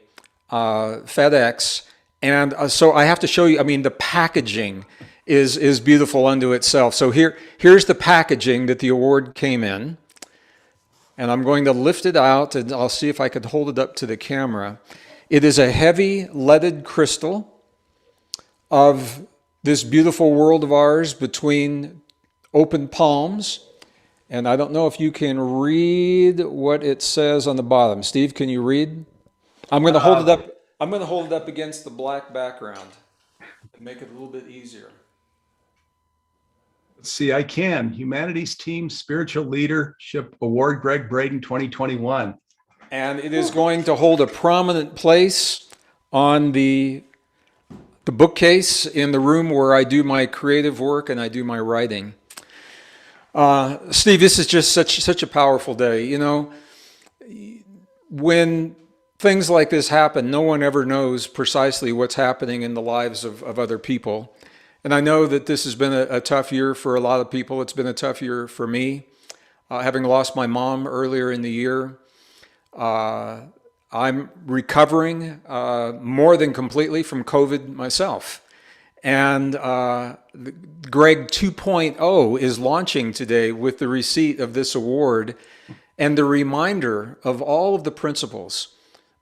FedEx, and so I have to show you. I mean, the packaging is beautiful unto itself. So here's the packaging that the award came in, and I'm going to lift it out, and I'll see if I could hold it up to the camera. It is a heavy leaded crystal of this beautiful world of ours between open palms. And I don't know if you can read what it says on the bottom. Steve, can you read? I'm going to hold it up. I'm going to hold it up against the black background to make it a little bit easier. Let's see, I can. Humanities Team Spiritual Leadership Award, Greg Braden 2021. And it is going to hold a prominent place on the bookcase in the room where I do my creative work and I do my writing. Steve, this is just such a powerful day. When things like this happen, no one ever knows precisely what's happening in the lives of other people. And I know that this has been a tough year for a lot of people. It's been a tough year for me, having lost my mom earlier in the year. I'm recovering more than completely from COVID myself. And Greg 2.0 is launching today with the receipt of this award and the reminder of all of the principles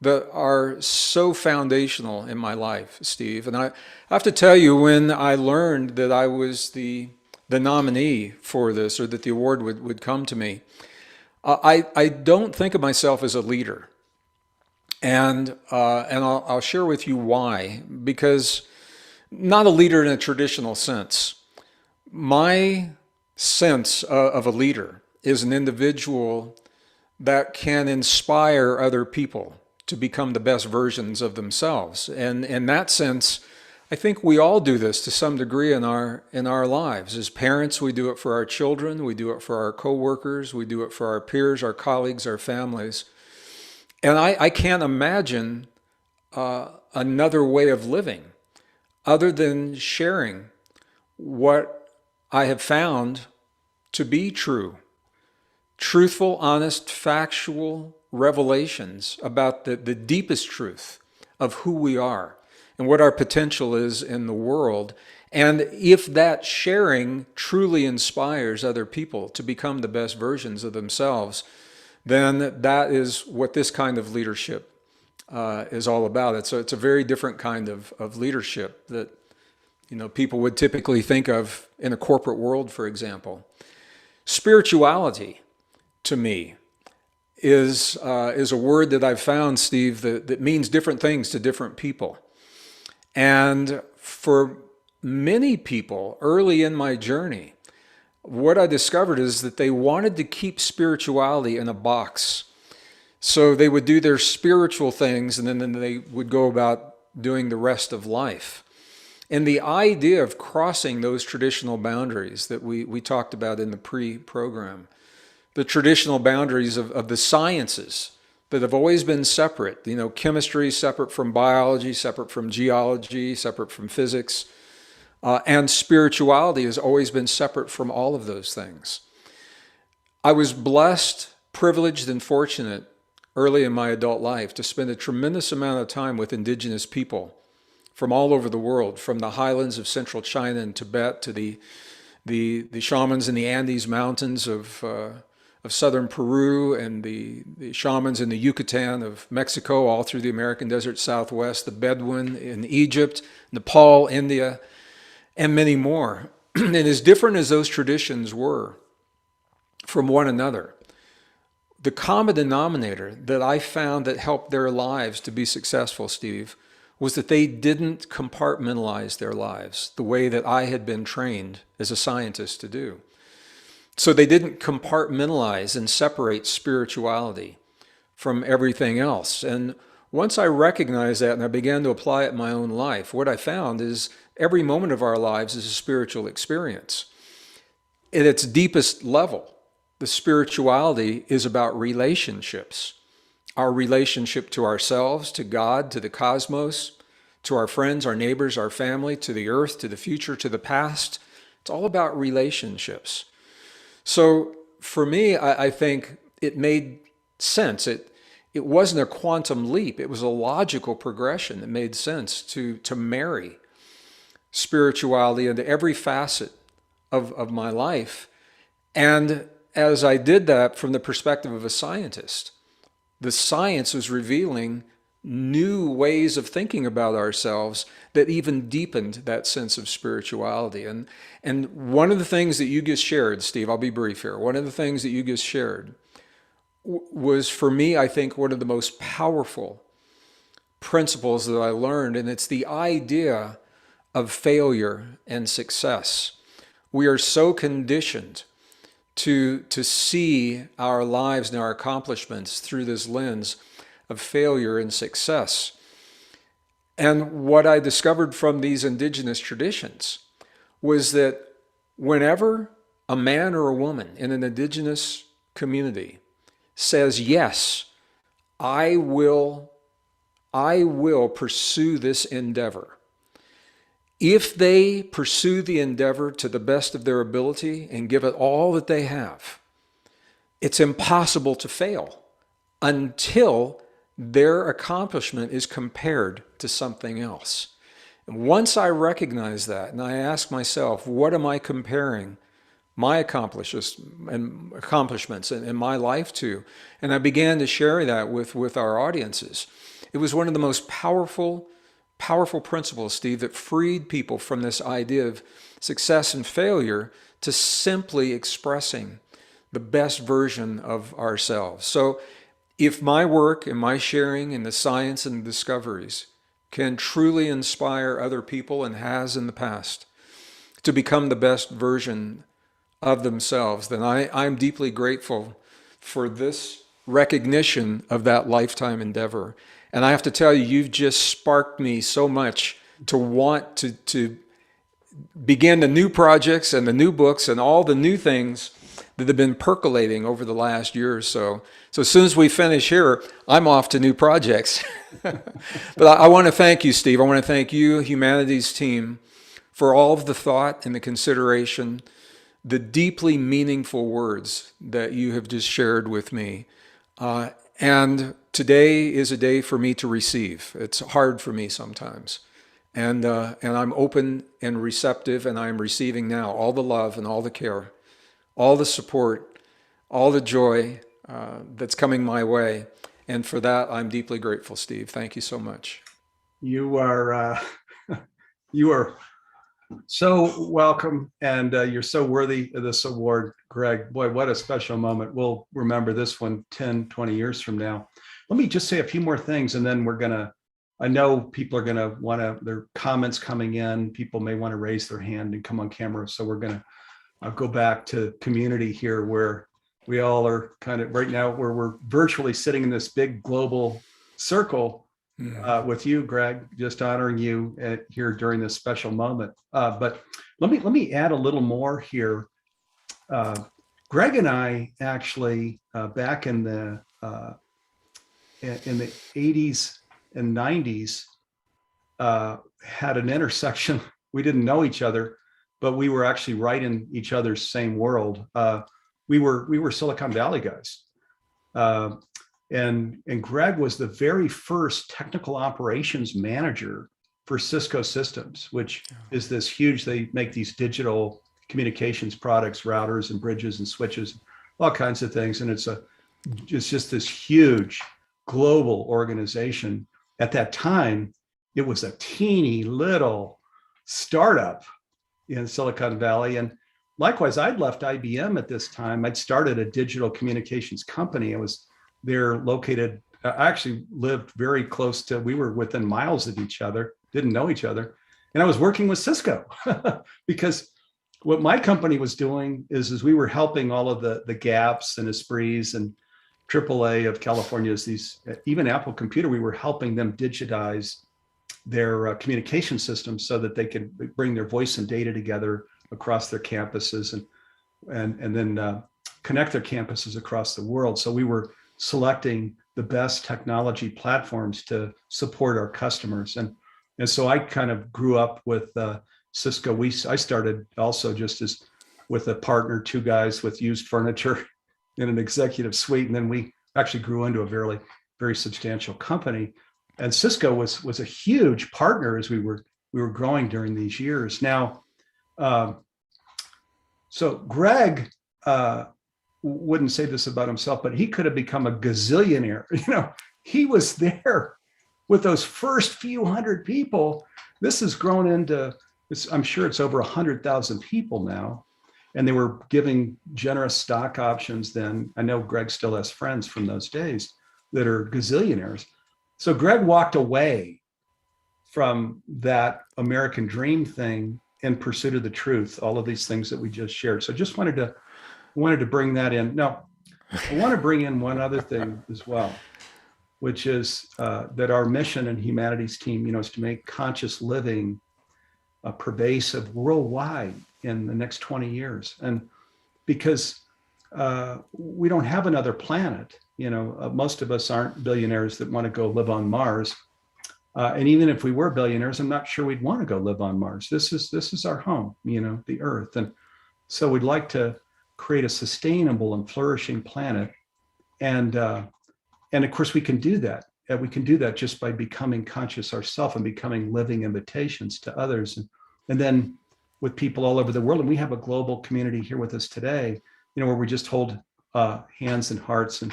that are so foundational in my life, Steve. And I have to tell you, when I learned that I was the nominee for this, or that the award would come to me, I don't think of myself as a leader. And I'll share with you why. Because not a leader in a traditional sense. My sense of a leader is an individual that can inspire other people to become the best versions of themselves. And in that sense, I think we all do this to some degree in our lives. As parents, we do it for our children, we do it for our coworkers, we do it for our peers, our colleagues, our families. And I can't imagine another way of living other than sharing what I have found to be true. Truthful, honest, factual revelations about the deepest truth of who we are and what our potential is in the world. And if that sharing truly inspires other people to become the best versions of themselves, then that is what this kind of leadership is all about. It's a very different kind of leadership that people would typically think of in a corporate world, for example. Spirituality, to me, is a word that I've found, Steve, that means different things to different people. And for many people early in my journey, what I discovered is that they wanted to keep spirituality in a box. So they would do their spiritual things, and then they would go about doing the rest of life. And the idea of crossing those traditional boundaries that we talked about in the pre-program, the traditional boundaries of the sciences that have always been separate, chemistry separate from biology, separate from geology, separate from physics, and spirituality has always been separate from all of those things. I was blessed, privileged, and fortunate early in my adult life to spend a tremendous amount of time with indigenous people from all over the world, from the highlands of central China and Tibet to the shamans in the Andes Mountains of southern Peru and the shamans in the Yucatan of Mexico, all through the American desert Southwest, the Bedouin in Egypt, Nepal, India, and many more. And as different as those traditions were from one another, the common denominator that I found that helped their lives to be successful, Steve, was that they didn't compartmentalize their lives the way that I had been trained as a scientist to do. So they didn't compartmentalize and separate spirituality from everything else. And once I recognized that and I began to apply it in my own life, what I found is every moment of our lives is a spiritual experience. At its deepest level, the spirituality is about relationships. Our relationship to ourselves, to God, to the cosmos, to our friends, our neighbors, our family, to the earth, to the future, to the past. It's all about relationships. So for me, I think it made sense. It wasn't a quantum leap. It was a logical progression that made sense to marry spirituality into every facet of my life. And as I did that from the perspective of a scientist, the science was revealing new ways of thinking about ourselves that even deepened that sense of spirituality. And one of the things that you just shared, Steve, I'll be brief here. One of the things that you just shared was, for me, I think, one of the most powerful principles that I learned, and it's the idea of failure and success. We are so conditioned to see our lives and our accomplishments through this lens of failure and success. And what I discovered from these indigenous traditions was that whenever a man or a woman in an indigenous community says, yes, I will pursue this endeavor, if they pursue the endeavor to the best of their ability and give it all that they have, it's impossible to fail until their accomplishment is compared to something else. And once I recognize that and I ask myself, what am I comparing my accomplishments in my life to? And I began to share that with our audiences. It was one of the most powerful principles, Steve, that freed people from this idea of success and failure to simply expressing the best version of ourselves. So if my work and my sharing and the science and the discoveries can truly inspire other people, and has in the past, to become the best version of themselves, then I'm deeply grateful for this recognition of that lifetime endeavor. And I have to tell you, you've just sparked me so much to want to begin the new projects and the new books and all the new things that have been percolating over the last year or so. So as soon as we finish here, I'm off to new projects. But I want to thank you, Steve. I want to thank you, Humanities team, for all of the thought and the consideration, the deeply meaningful words that you have just shared with me. And today is a day for me to receive. It's hard for me sometimes. And I'm open and receptive, and I'm receiving now all the love and all the care, all the support, all the joy that's coming my way. And for that, I'm deeply grateful, Steve. Thank you so much. You are so welcome, and you're so worthy of this award, Greg. Boy, what a special moment. We'll remember this one 10, 20 years from now. Let me just say a few more things, and then I know people are gonna their comments coming in. People may want to raise their hand and come on camera. So I'll go back to community here, where we all are kind of right now, where we're virtually sitting in this big global circle with you, Greg, just honoring you here during this special moment. But let me add a little more here. Greg and I actually back in the 80s and 90s had an intersection. We didn't know each other, but we were actually right in each other's same world. We were Silicon Valley guys. And Greg was the very first technical operations manager for Cisco Systems, which is this huge, they make these digital communications products, routers and bridges and switches, all kinds of things. And it's just this huge global organization. At that time, it was a teeny little startup in Silicon Valley. And likewise, I'd left IBM at this time. I'd started a digital communications company. I was there located, I actually lived very close to, we were within miles of each other, didn't know each other. And I was working with Cisco because what my company was doing is we were helping all of the Gaps and Esprits and AAA of California's, these, even Apple Computer, we were helping them digitize their communication systems so that they could bring their voice and data together across their campuses and then connect their campuses across the world. So we were selecting the best technology platforms to support our customers. And so I kind of grew up with Cisco. I started also just as with a partner, two guys with used furniture in an executive suite. And then we actually grew into a very, very substantial company. And Cisco was a huge partner as we were growing during these years. Now, so Greg wouldn't say this about himself, but he could have become a gazillionaire. He was there with those first few hundred people. This has grown into, I'm sure it's over 100,000 people now. And they were giving generous stock options then. I know Greg still has friends from those days that are gazillionaires. So Greg walked away from that American dream thing in pursuit of the truth, all of these things that we just shared. So just wanted to bring that in. Now, I want to bring in one other thing as well, which is that our mission and humanities team, is to make conscious living pervasive worldwide in the next 20 years. And because we don't have another planet, most of us aren't billionaires that want to go live on Mars. And even if we were billionaires, I'm not sure we'd want to go live on Mars. This is our home, the Earth. And so we'd like to create a sustainable and flourishing planet. And of course we can do that. And we can do that just by becoming conscious ourselves and becoming living invitations to others. And then with people all over the world, and we have a global community here with us today, where we just hold hands and hearts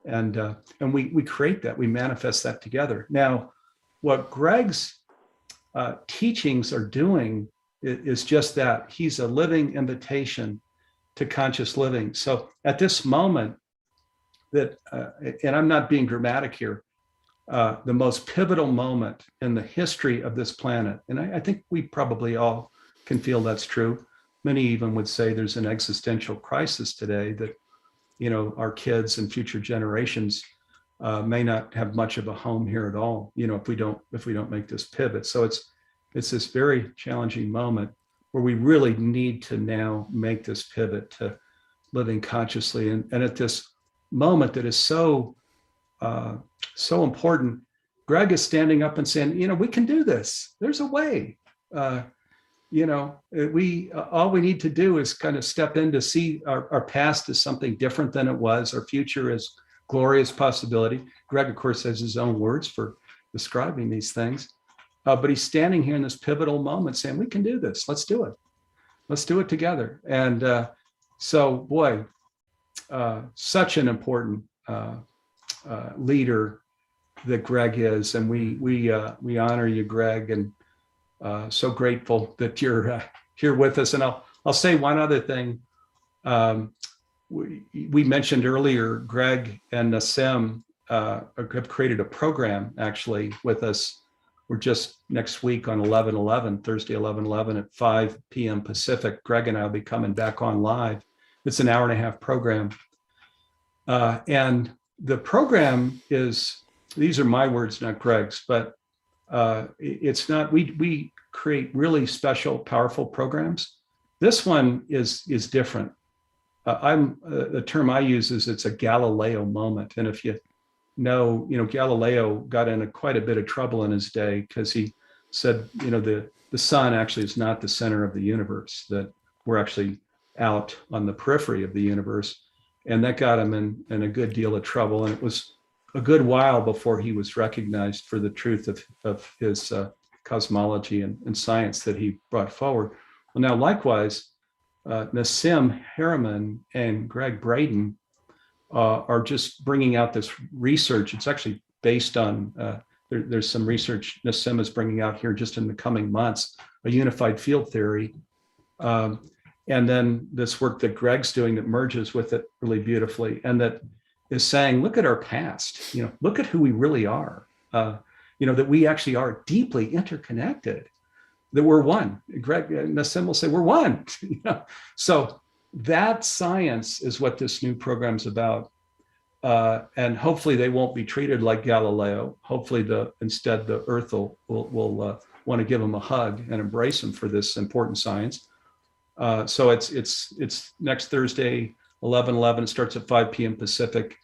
and we create that, we manifest that together. Now, what Greg's teachings are doing is just that. He's a living invitation to conscious living. So at this moment that, and I'm not being dramatic here, the most pivotal moment in the history of this planet, and I think we probably all can feel that's true. Many even would say there's an existential crisis today that, our kids and future generations may not have much of a home here at all, if we don't make this pivot. So it's this very challenging moment where we really need to now make this pivot to living consciously. And at this moment that is so important, Greg is standing up and saying, we can do this. There's a way. All we need to do is kind of step in to see our past as something different than it was. Our future is glorious possibility. Greg, of course, has his own words for describing these things. But he's standing here in this pivotal moment saying, we can do this. Let's do it. Let's do it together. And so, boy, such an important leader that Greg is. And we honor you, Greg, and so grateful that you're here with us. And I'll say one other thing. We mentioned earlier, Greg and Nassim have created a program actually with us. We're just next week on 11/11, Thursday 11/11 at 5 p.m. Pacific. Greg and I will be coming back on live. It's an hour-and-a-half program. And the program is, these are my words, not Greg's, but it's not, we create really special, powerful programs. This one is different. The term I use is it's a Galileo moment. And if you know, Galileo got in quite a bit of trouble in his day because he said, the sun actually is not the center of the universe, that we're actually out on the periphery of the universe. And that got him in a good deal of trouble. And it was a good while before he was recognized for the truth of his cosmology and science that he brought forward. Well, now, likewise, Nassim Harriman and Greg Braden are just bringing out this research. It's actually based on, there's some research Nassim is bringing out here just in the coming months, a unified field theory. And then this work that Greg's doing that merges with it really beautifully, and that is saying, look at our past, look at who we really are, that we actually are deeply interconnected, that we're one. Greg Nassim will say, we're one. So that science is what this new program's about. And hopefully they won't be treated like Galileo. Hopefully instead the Earth will want to give them a hug and embrace them for this important science. So it's next Thursday, 11/11. It starts at 5 p.m. Pacific.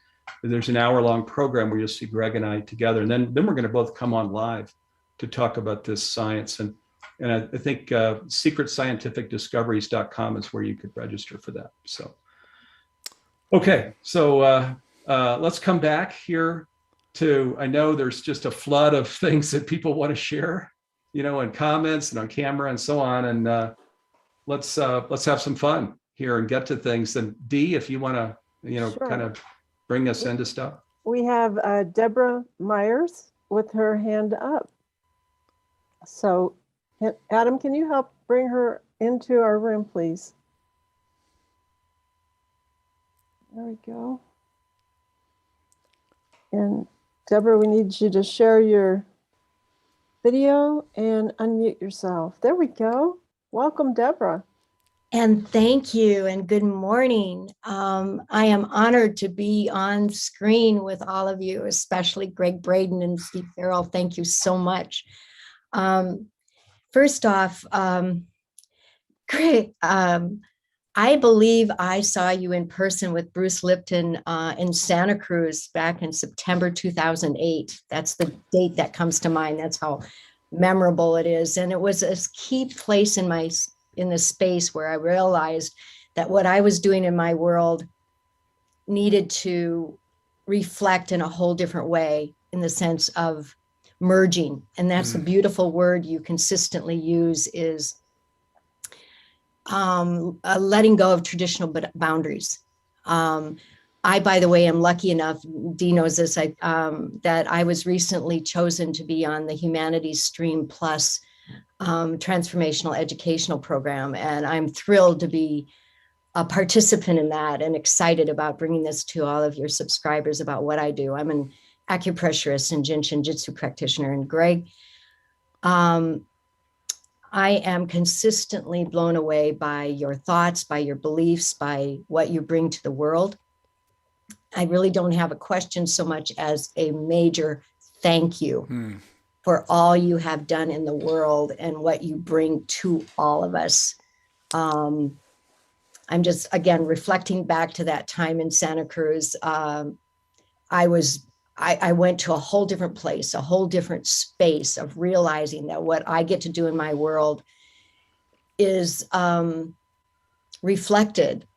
There's an hour-long program where you'll see Greg and I together, and then we're going to both come on live to talk about this science. And I think secretscientificdiscoveries.com is where you could register for that. So, okay, so let's come back here to, I know there's just a flood of things that people want to share, in comments and on camera and so on. And let's have some fun here and get to things. And Dee, if you want to, Sure. kind of bring us into stuff. We have Deborah Myers with her hand up. So Adam, can you help bring her into our room, please? There we go. And Deborah, we need you to share your video and unmute yourself. There we go. Welcome, Deborah. And thank you and good morning. I am honored to be on screen with all of you, especially Greg Braden and Steve Farrell. Thank you so much. First off, Greg, I believe I saw you in person with Bruce Lipton in Santa Cruz back in September 2008. That's the date that comes to mind. That's how memorable it is. And it was a key place in the space where I realized that what I was doing in my world needed to reflect in a whole different way, in the sense of merging. And that's the beautiful word you consistently use, is letting go of traditional boundaries. I, by the way, am lucky enough, Dee knows this, that I was recently chosen to be on the Humanities Stream Plus transformational educational program. And I'm thrilled to be a participant in that and excited about bringing this to all of your subscribers about what I do. I'm an acupressurist and Jin Shin Jitsu practitioner. And Greg, I am consistently blown away by your thoughts, by your beliefs, by what you bring to the world. I really don't have a question so much as a major thank you for all you have done in the world and what you bring to all of us. I'm just, again, reflecting back to that time in Santa Cruz. I went to a whole different place, a whole different space of realizing that what I get to do in my world is reflected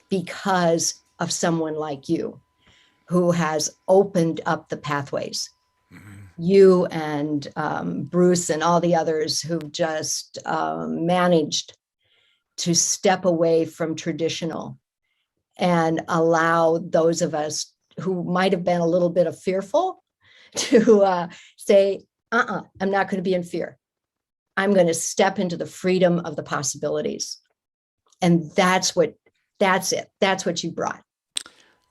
because of someone like you who has opened up the pathways. You and Bruce and all the others who've just managed to step away from traditional and allow those of us who might have been a little bit of fearful to say, I'm not going to be in fear. I'm going to step into the freedom of the possibilities. And that's it. That's what you brought.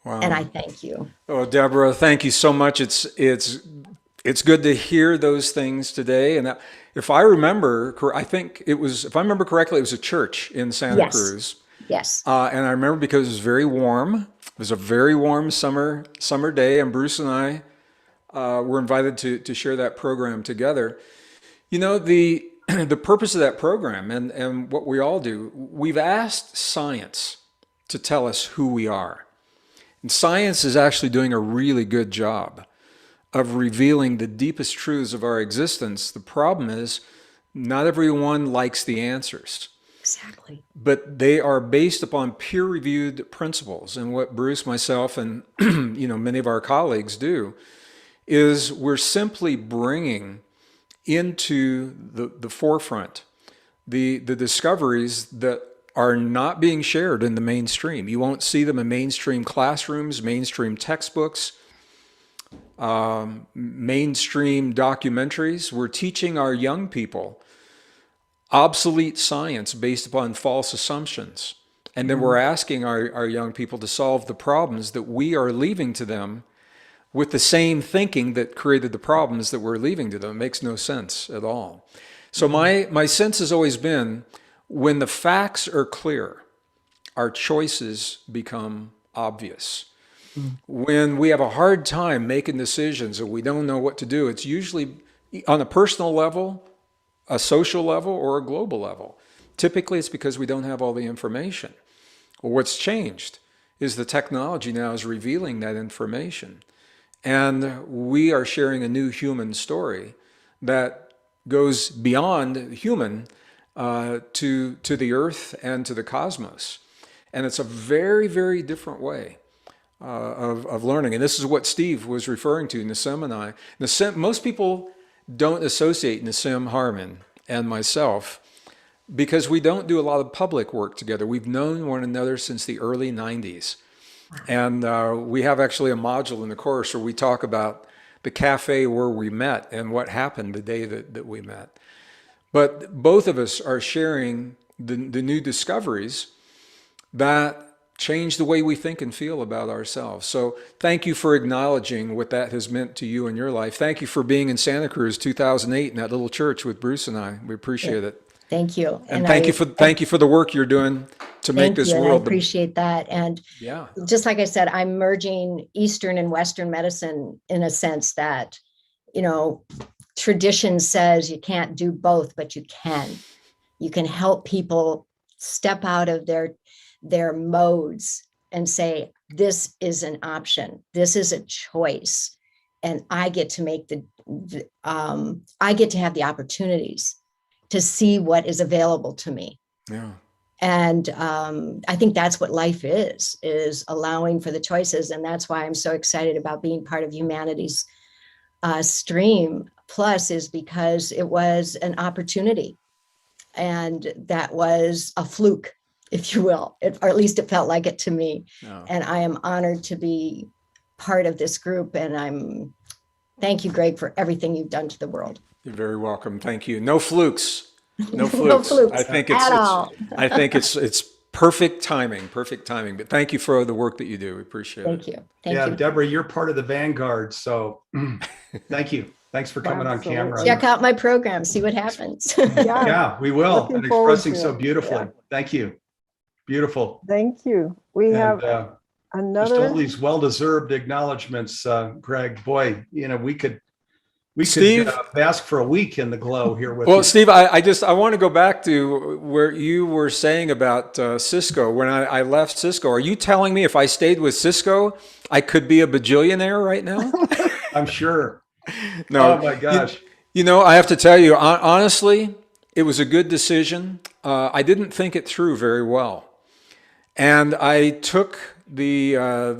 Wow. And I thank you. Oh, Deborah, thank you so much. It's good to hear those things today. And if I remember, I think it was, if I remember correctly, it was a church in Santa Cruz. Yes. And I remember because it was very warm. It was a very warm summer day, and Bruce and I were invited to share that program together. The purpose of that program and what we all do, we've asked science to tell us who we are. And science is actually doing a really good job of revealing the deepest truths of our existence. The problem is not everyone likes the answers. Exactly. But they are based upon peer-reviewed principles. And what Bruce, myself, and many of our colleagues do is we're simply bringing into the forefront the discoveries that are not being shared in the mainstream. You won't see them in mainstream classrooms, mainstream textbooks, mainstream documentaries. We're teaching our young people obsolete science based upon false assumptions. And then we're asking our young people to solve the problems that we are leaving to them with the same thinking that created the problems that we're leaving to them. It makes no sense at all. So my sense has always been, when the facts are clear, our choices become obvious. When we have a hard time making decisions or we don't know what to do, it's usually on a personal level, a social level, or a global level. Typically, it's because we don't have all the information. Well, what's changed is the technology now is revealing that information. And we are sharing a new human story that goes beyond human to the earth and to the cosmos. And it's a very, very different way of learning. And this is what Steve was referring to, Nassim and I. Most people don't associate Nassim Harmon and myself because we don't do a lot of public work together. We've known one another since the early 90s. And we have actually a module in the course where we talk about the cafe where we met and what happened the day that we met. But both of us are sharing the new discoveries that change the way we think and feel about ourselves. So thank you for acknowledging what that has meant to you in your life. Thank you for being in Santa Cruz 2008 in that little church with Bruce and I. We appreciate it. Thank you. And thank you for the work you're doing to make this world. I appreciate that. And yeah, just like I said, I'm merging Eastern and Western medicine in a sense that, tradition says you can't do both, but you can. You can help people step out of their modes and say, this is an option. This is a choice. And I get to make I get to have the opportunities to see what is available to me. yeah. And I think that's what life is allowing for the choices. And that's why I'm so excited about being part of Humanity's Stream Plus, is because it was an opportunity. And that was a fluke, if you will, or at least it felt like it to me. Oh. And I am honored to be part of this group. And thank you, Greg, for everything you've done to the world. You're very welcome. Thank you. No flukes. No No flukes. flukes I think at all. I think it's perfect timing. Perfect timing. But thank you for the work that you do. We appreciate Thank it. you. Thank Yeah, you. Deborah, you're part of the vanguard. So thank you. Thanks for coming on Absolutely. camera. Check out my program, see what happens. Yeah, we will. Looking And forward expressing to so it. beautifully. Yeah. Thank you. Beautiful. Thank you. We And have just another. all these well-deserved acknowledgments, Greg. Boy, we could Steve? bask for a week in the glow here with Well, you. Steve, I want to go back to where you were saying about Cisco. When I left Cisco, are you telling me if I stayed with Cisco, I could be a bajillionaire right now? I'm sure. No. Oh my gosh. I have to tell you, honestly, it was a good decision. I didn't think it through very well. And I took the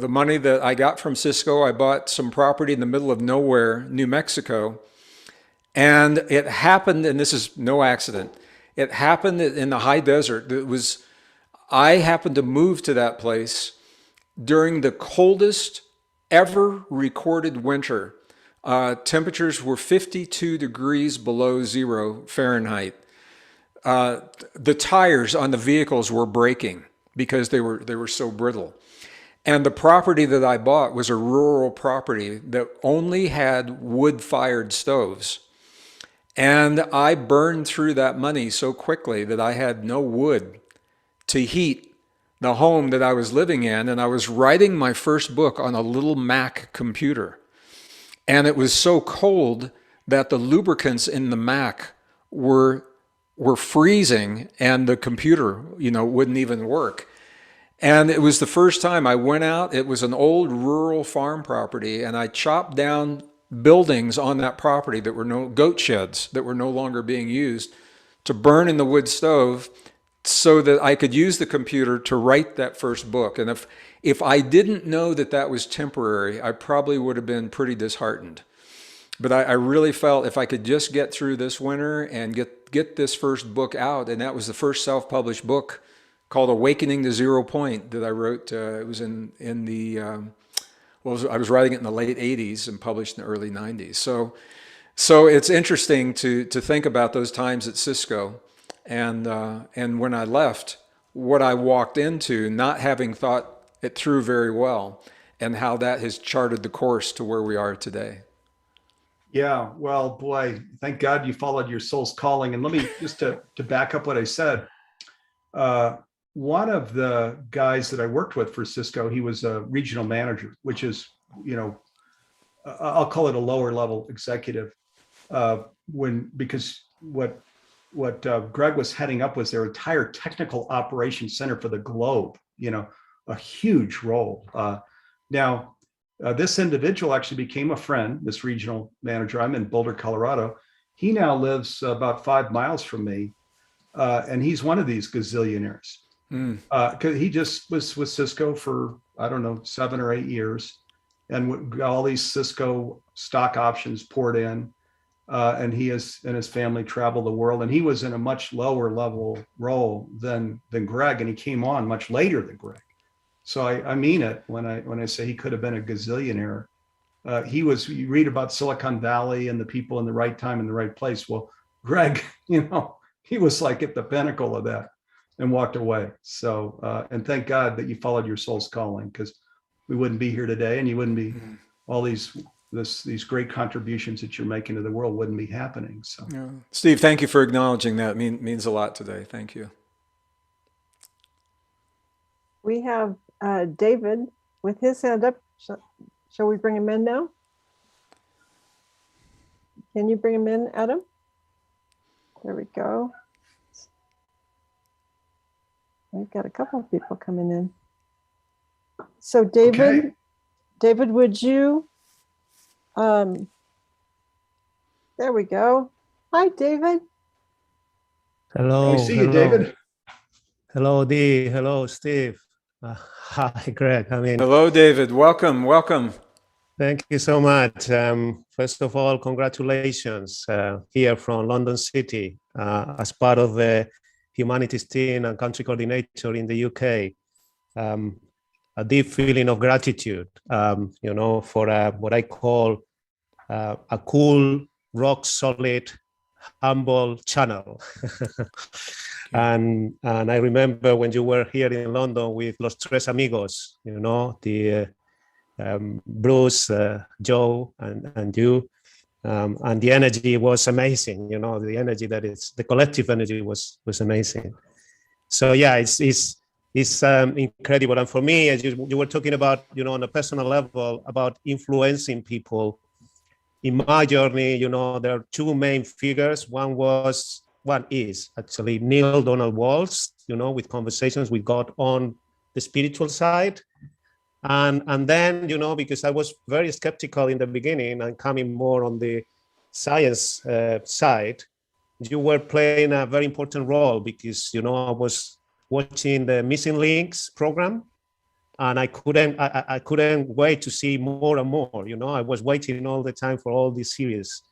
money that I got from Cisco. I bought some property in the middle of nowhere, New Mexico. And it happened, and this is no accident, it happened in the high desert. I happened to move to that place during the coldest ever recorded winter. Temperatures were 52 degrees below 0 Fahrenheit. The tires on the vehicles were breaking because they were so brittle. And the property that I bought was a rural property that only had wood-fired stoves. And I burned through that money so quickly that I had no wood to heat the home that I was living in. And I was writing my first book on a little Mac computer. And it was so cold that the lubricants in the Mac were freezing and the computer, wouldn't even work. And it was the first time I went out. It was an old rural farm property, and I chopped down buildings on that property that were goat sheds that were no longer being used to burn in the wood stove so that I could use the computer to write that first book. And if I didn't know that that was temporary, I probably would have been pretty disheartened. But I really felt if I could just get through this winter and get this first book out, and that was the first self-published book called Awakening to Zero Point that I wrote. It was in the I was writing it in the late 80s and published in the early 90s. So it's interesting to think about those times at Cisco, and when I left, what I walked into, not having thought it through very well, and how that has charted the course to where we are today. Yeah, well, boy, thank God you followed your soul's calling. And let me just to back up what I said. One of the guys that I worked with for Cisco, he was a regional manager, which is, I'll call it a lower level executive. Because what Greg was heading up was their entire technical operations center for the globe. A huge role. Now, this individual actually became a friend, this regional manager. I'm in Boulder, Colorado. He now lives about 5 miles from me, and he's one of these gazillionaires. Because he just was with Cisco for, I don't know, 7 or 8 years, and all these Cisco stock options poured in, and he and his family traveled the world. And he was in a much lower level role than Greg, and he came on much later than Greg. So I mean it when I say he could have been a gazillionaire. You read about Silicon Valley and the people in the right time in the right place. Well, Greg, he was like at the pinnacle of that and walked away. So, and thank God that you followed your soul's calling, because we wouldn't be here today, and you wouldn't be all these great contributions that you're making to the world wouldn't be happening. So, yeah. Steve, thank you for acknowledging that. It means a lot today. Thank you. We have David with his hand up. Shall we bring him in now? Can you bring him in, Adam? There we go. We've got a couple of people coming in. So David, would you, there we go. Hi, David. Hello. Nice to see you, David. Hello, Dee. Hello, Steve. Hi, Greg. Hello, David. Welcome. Thank you so much. First of all, congratulations here from London City as part of the humanities team and country coordinator in the UK. A deep feeling of gratitude, for what I call a cool, rock solid, humble channel. And I remember when you were here in London with Los Tres Amigos, the Bruce, Joe, and you, and the energy was amazing. The energy the collective energy was amazing. So yeah, it's incredible. And for me, as you were talking about, on a personal level, about influencing people. In my journey, there are two main figures. One is actually Neil Donald Walsh, with conversations with God on the spiritual side. And then, because I was very skeptical in the beginning and coming more on the science side, you were playing a very important role, because, I was watching the Missing Links program, and I couldn't wait to see more and more. I was waiting all the time for all these series.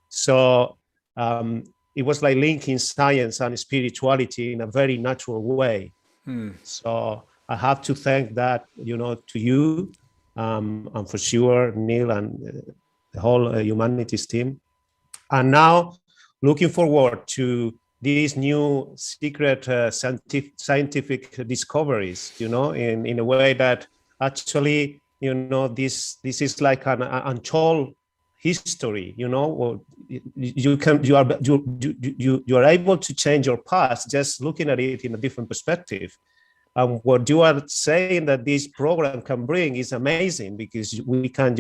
So it was like linking science and spirituality in a very natural way. So I have to thank that, to you, and for sure, Neil and the whole humanities team. And now looking forward to these new secret scientific discoveries, in a way that actually, this is like an untold history, or you are able to change your past just looking at it in a different perspective. What you are saying that this program can bring is amazing, because we can,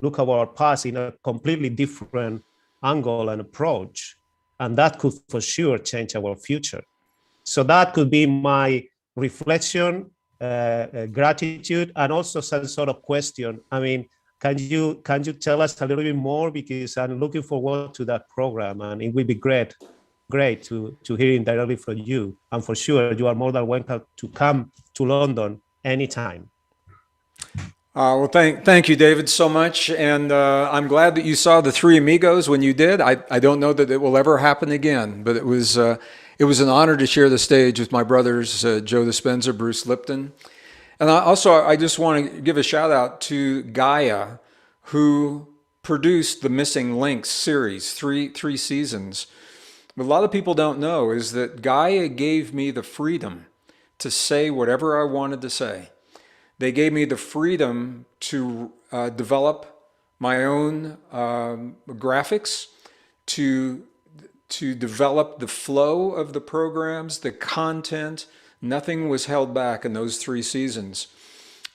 look at our past in a completely different angle and approach. And that could for sure change our future. So that could be my reflection, gratitude, and also some sort of question. Can you tell us a little bit more? Because I'm looking forward to that program, and it will be great to hearing directly from you. And for sure, you are more than welcome to come to London anytime. Well, thank you, David, so much. And I'm glad that you saw the Three Amigos when you did. I don't know that it will ever happen again, but it was It was an honor to share the stage with my brothers, Joe Dispenza, Bruce Lipton. And I just want to give a shout out to Gaia, who produced the Missing Links series, three seasons. What a lot of people don't know is that Gaia gave me the freedom to say whatever I wanted to say. They gave me the freedom to develop my own graphics, to develop the flow of the programs, the content. Nothing was held back in those 3 seasons.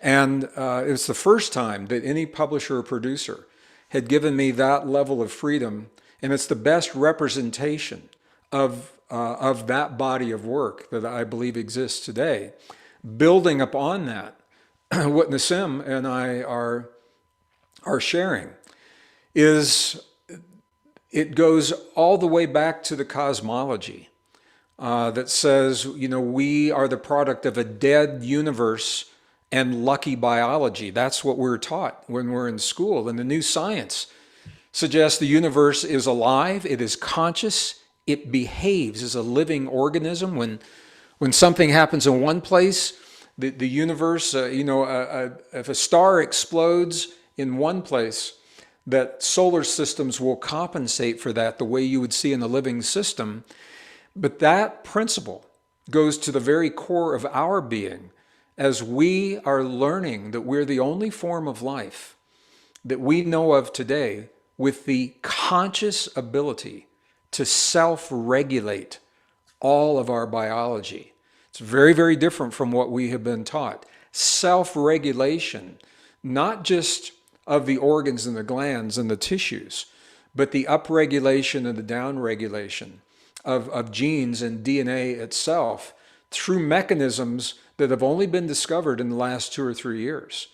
And it's the first time that any publisher or producer had given me that level of freedom. And it's the best representation of that body of work that I believe exists today. Building upon that, what Nassim and I are sharing is it goes all the way back to the cosmology that says, we are the product of a dead universe and lucky biology. That's what we're taught when we're in school. And the new science suggests the universe is alive, it is conscious, it behaves as a living organism. When something happens in one place, the universe, if a star explodes in one place, that solar systems will compensate for that the way you would see in a living system. But that principle goes to the very core of our being as we are learning that we're the only form of life that we know of today with the conscious ability to self-regulate all of our biology. It's very, very different from what we have been taught. Self-regulation, not just of the organs and the glands and the tissues, but the upregulation and the downregulation of genes and DNA itself through mechanisms that have only been discovered in the last 2 or 3 years.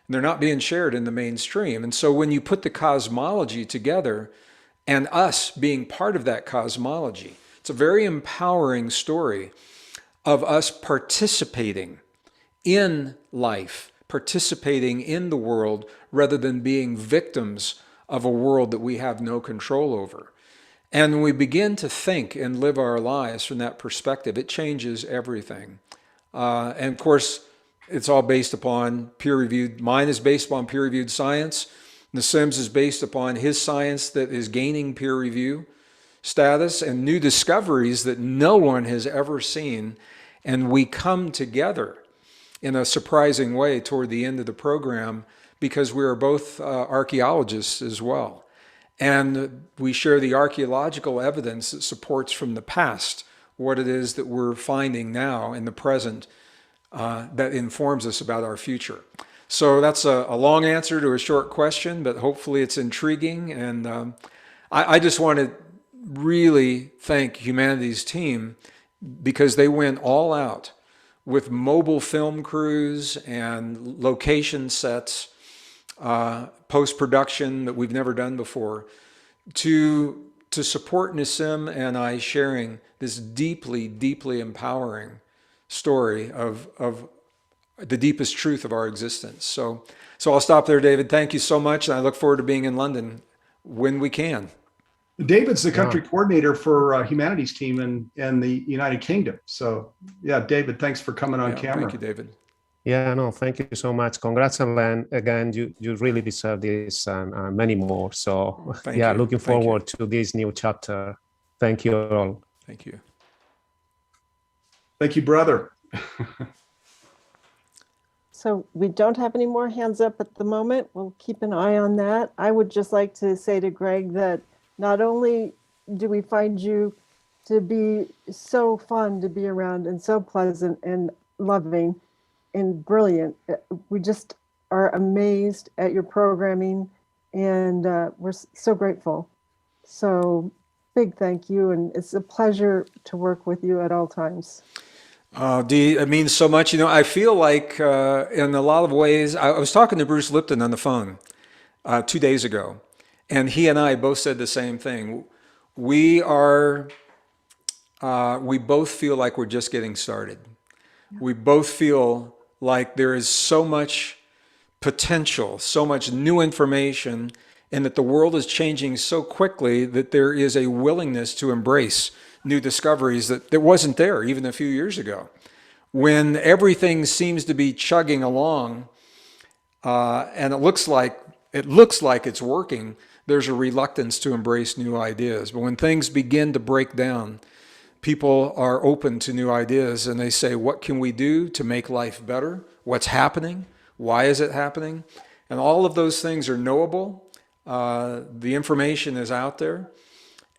And they're not being shared in the mainstream. And so when you put the cosmology together and us being part of that cosmology, it's a very empowering story of us participating in life, participating in the world, rather than being victims of a world that we have no control over. And when we begin to think and live our lives from that perspective, it changes everything. And of course, it's all based upon peer-reviewed. Mine is based upon peer-reviewed science. Nassim's is based upon his science that is gaining peer review status and new discoveries that no one has ever seen. And we come together in a surprising way toward the end of the program because we are both archaeologists as well. And we share the archaeological evidence that supports from the past what it is that we're finding now in the present that informs us about our future. So that's a long answer to a short question, but hopefully it's intriguing. And I just want to really thank Humanity's team because they went all out with mobile film crews and location sets, post-production that we've never done before, to support Nassim and I sharing this deeply, deeply empowering story of the deepest truth of our existence. So I'll stop there, David. Thank you so much. And I look forward to being in London when we can. David's the country coordinator for Humanities team in the United Kingdom. So yeah, David, thanks for coming on camera. Thank you, David. Yeah, no, thank you so much. Congrats, Alan. Again, you really deserve this and many more. So Thank you. Looking Thank you. forward to this new chapter. Thank you all. Thank you. Thank you, brother. So we don't have any more hands up at the moment. We'll keep an eye on that. I would just like to say to Greg that not only do we find you to be so fun to be around and so pleasant and loving and brilliant, we just are amazed at your programming and we're so grateful. So big thank you. And it's a pleasure to work with you at all times. Dee, it means so much. I feel like in a lot of ways, I was talking to Bruce Lipton on the phone 2 days ago, and he and I both said the same thing. We both feel like we're just getting started. We both feel like there is so much potential, so much new information and that the world is changing so quickly that there is a willingness to embrace new discoveries that wasn't there even a few years ago. When everything seems to be chugging along, and it looks like it's working, there's a reluctance to embrace new ideas. But when things begin to break down, people are open to new ideas, and they say, what can we do to make life better? What's happening? Why is it happening? And all of those things are knowable. The information is out there.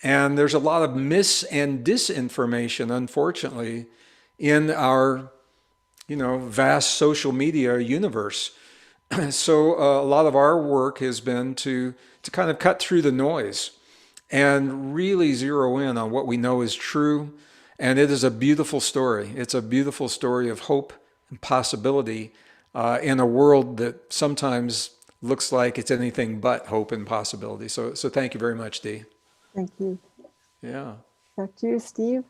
And there's a lot of mis and disinformation, unfortunately, in our vast social media universe. So a lot of our work has been to kind of cut through the noise and really zero in on what we know is true. And it is a beautiful story. It's a beautiful story of hope and possibility in a world that sometimes looks like it's anything but hope and possibility. So thank you very much, Dee. Thank you. Yeah. Back to you, Steve.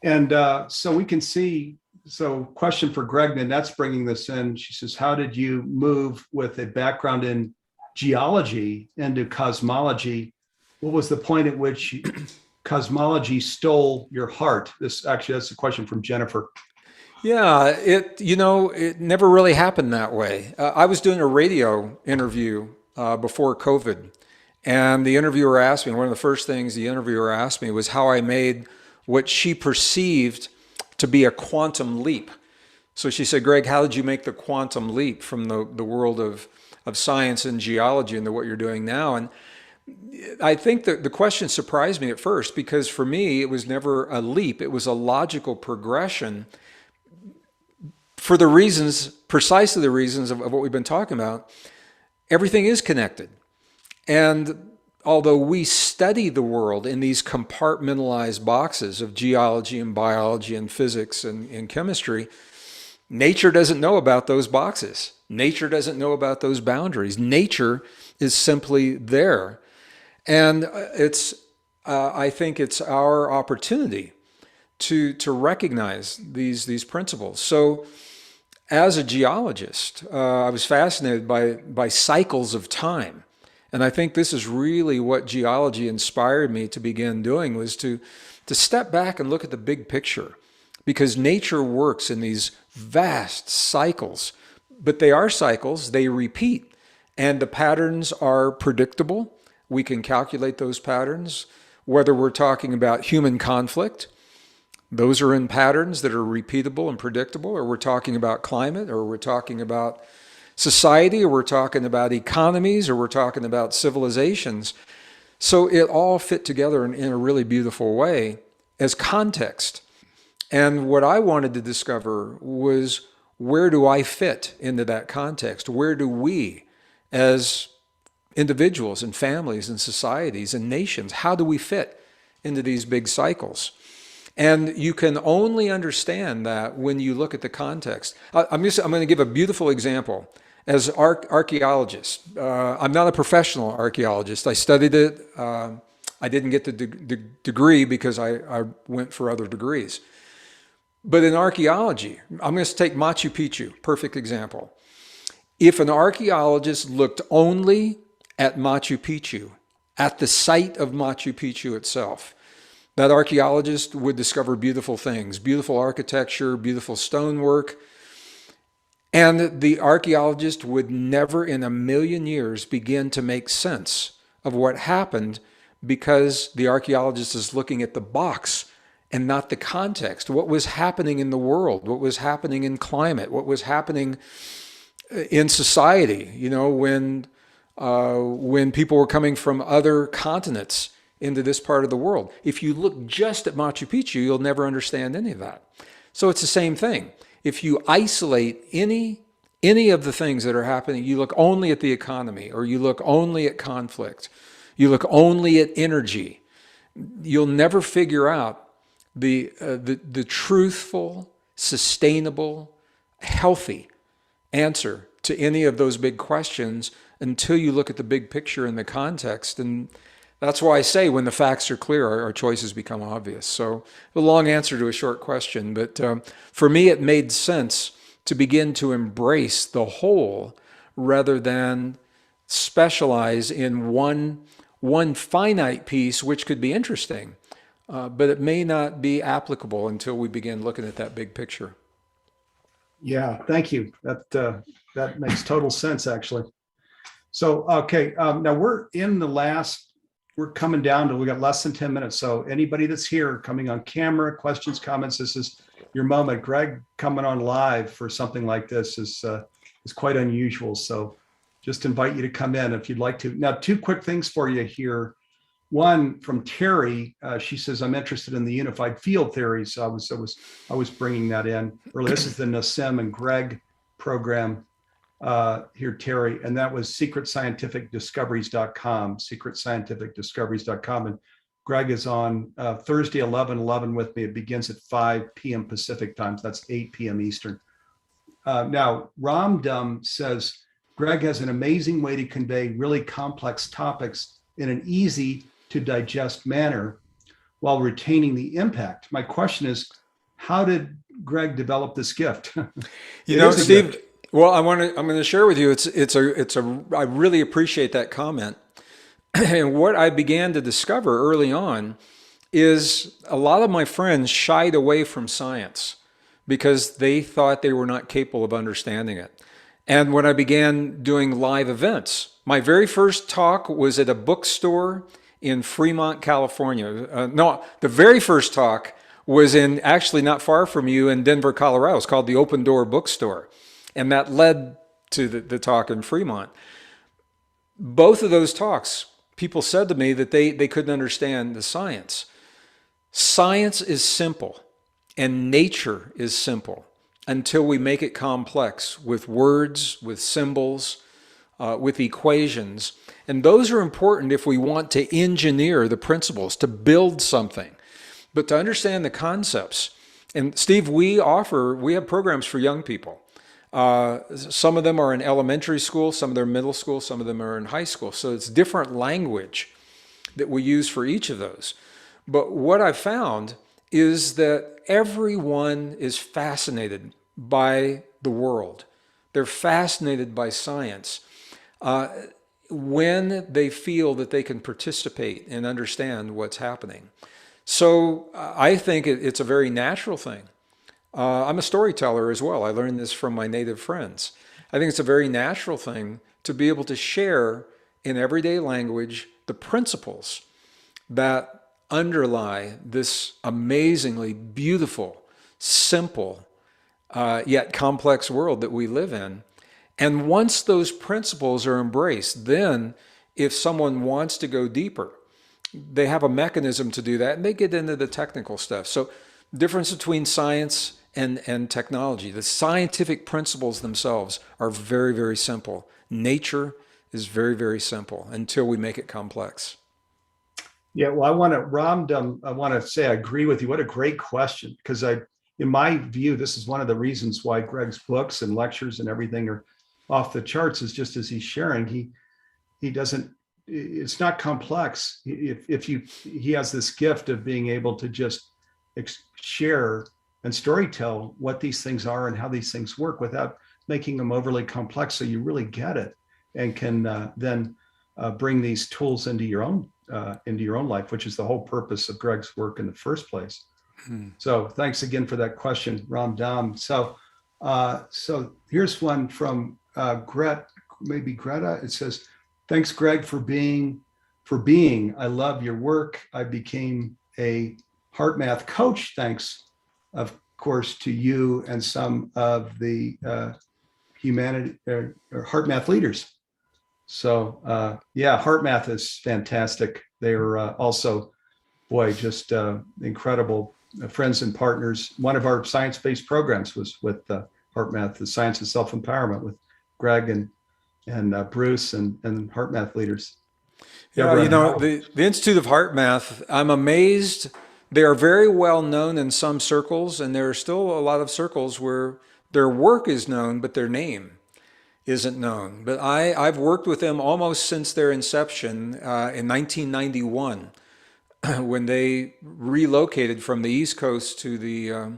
And so we can see, so question for Greg, Nanette's bringing this in. She says, how did you move with a background in geology into cosmology? What was the point at which cosmology stole your heart? That's a question from Jennifer. Yeah, it never really happened that way. I was doing a radio interview before COVID, and the interviewer asked me, one of the first things the interviewer asked me was how I made what she perceived to be a quantum leap. So she said, Greg, how did you make the quantum leap from the world of science and geology into what you're doing now? And I think that the question surprised me at first, because for me, it was never a leap. It was a logical progression for the reasons, precisely the reasons of what we've been talking about. Everything is connected. And although we study the world in these compartmentalized boxes of geology and biology and physics and chemistry, nature doesn't know about those boxes. Nature doesn't know about those boundaries. Nature is simply there. And I think it's our opportunity to recognize these principles. So as a geologist, I was fascinated by cycles of time. And I think this is really what geology inspired me to begin doing, was to step back and look at the big picture, because nature works in these vast cycles, but they are cycles, they repeat, and the patterns are predictable. We can calculate those patterns, whether we're talking about human conflict. Those are in patterns that are repeatable and predictable, or we're talking about climate, or we're talking about society, or we're talking about economies, or we're talking about civilizations. So it all fit together in a really beautiful way as context. And what I wanted to discover was, where do I fit into that context? Where do we, as individuals and families and societies and nations, how do we fit into these big cycles? And you can only understand that when you look at the context. I'm going to give a beautiful example. As archaeologists, I'm not a professional archaeologist. I studied it. I didn't get the degree because I went for other degrees. But in archaeology, I'm going to take Machu Picchu, perfect example. If an archaeologist looked only at Machu Picchu, at the site of Machu Picchu itself, that archaeologist would discover beautiful things, beautiful architecture, beautiful stonework. And the archaeologist would never in a million years begin to make sense of what happened, because the archaeologist is looking at the box and not the context. What was happening in the world? What was happening in climate? What was happening in society? When people were coming from other continents into this part of the world. If you look just at Machu Picchu, you'll never understand any of that. So it's the same thing. If you isolate any of the things that are happening, you look only at the economy, or you look only at conflict, you look only at energy, you'll never figure out the truthful, sustainable, healthy answer to any of those big questions until you look at the big picture and the context. And that's why I say, when the facts are clear, our choices become obvious. So a long answer to a short question, but for me, it made sense to begin to embrace the whole rather than specialize in one finite piece, which could be interesting, but it may not be applicable until we begin looking at that big picture. Yeah, thank you. That makes total sense, actually. So, okay, now we're coming down to, we got less than 10 minutes. So anybody that's here coming on camera, questions, comments, this is your moment. Greg coming on live for something like this is quite unusual. So just invite you to come in if you'd like to. Now, two quick things for you here. One from Terry, she says, I'm interested in the unified field theory. So I was bringing that in earlier. This is the Nassim and Greg program here, Terry, and that was secretscientificdiscoveries.com, secretscientificdiscoveries.com. And Greg is on Thursday, 11/11 with me. It begins at 5 p.m. Pacific time. So that's 8 p.m. Eastern. Now, Ramdam says, Greg has an amazing way to convey really complex topics in an easy to digest manner while retaining the impact. My question is, how did Greg develop this gift? You know, Steve, well, I'm going to share with you, I really appreciate that comment. And what I began to discover early on is a lot of my friends shied away from science because they thought they were not capable of understanding it. And when I began doing live events, my very first talk was at a bookstore in Fremont, California. No, the very first talk was in, actually not far from you, in Denver, Colorado. It's called the Open Door Bookstore. And that led to the talk in Fremont. Both of those talks, people said to me that they couldn't understand the science. Science is simple and nature is simple until we make it complex with words, with symbols, with equations. And those are important if we want to engineer the principles, to build something. But to understand the concepts, and Steve, we have programs for young people. Some of them are in elementary school, some of them are middle school, some of them are in high school. So it's different language that we use for each of those. But what I found is that everyone is fascinated by the world. They're fascinated by science when they feel that they can participate and understand what's happening. So I think it's a very natural thing. I'm a storyteller as well. I learned this from my native friends. I think it's a very natural thing to be able to share in everyday language the principles that underlie this amazingly beautiful, simple, yet complex world that we live in. And once those principles are embraced, then if someone wants to go deeper, they have a mechanism to do that, and they get into the technical stuff. So difference between science and technology. The scientific principles themselves are very, very simple. Nature is very, very simple until we make it complex. Yeah, well, Ramdam, I want to say I agree with you. What a great question, because in my view, this is one of the reasons why Greg's books and lectures and everything are off the charts, is just as he's sharing, he doesn't, it's not complex. He has this gift of being able to just share and storytell what these things are and how these things work without making them overly complex, so you really get it and can then bring these tools into your own life, which is the whole purpose of Greg's work in the first place. So thanks again for that question, Ramdam. So here's one from Greta. It says, thanks, Greg, for being. I love your work. I became a heart math coach, thanks, of course, to you and some of the heart math leaders. So yeah, heart math is fantastic. They're also, boy, just incredible friends and partners. One of our science-based programs was with heart math, the science of self-empowerment, with Greg and Bruce and heart math leaders. Yeah, you know, the Institute of Heart Math, I'm amazed. They are very well known in some circles, and there are still a lot of circles where their work is known, but their name isn't known. But I've worked with them almost since their inception in 1991, when they relocated from the East Coast to the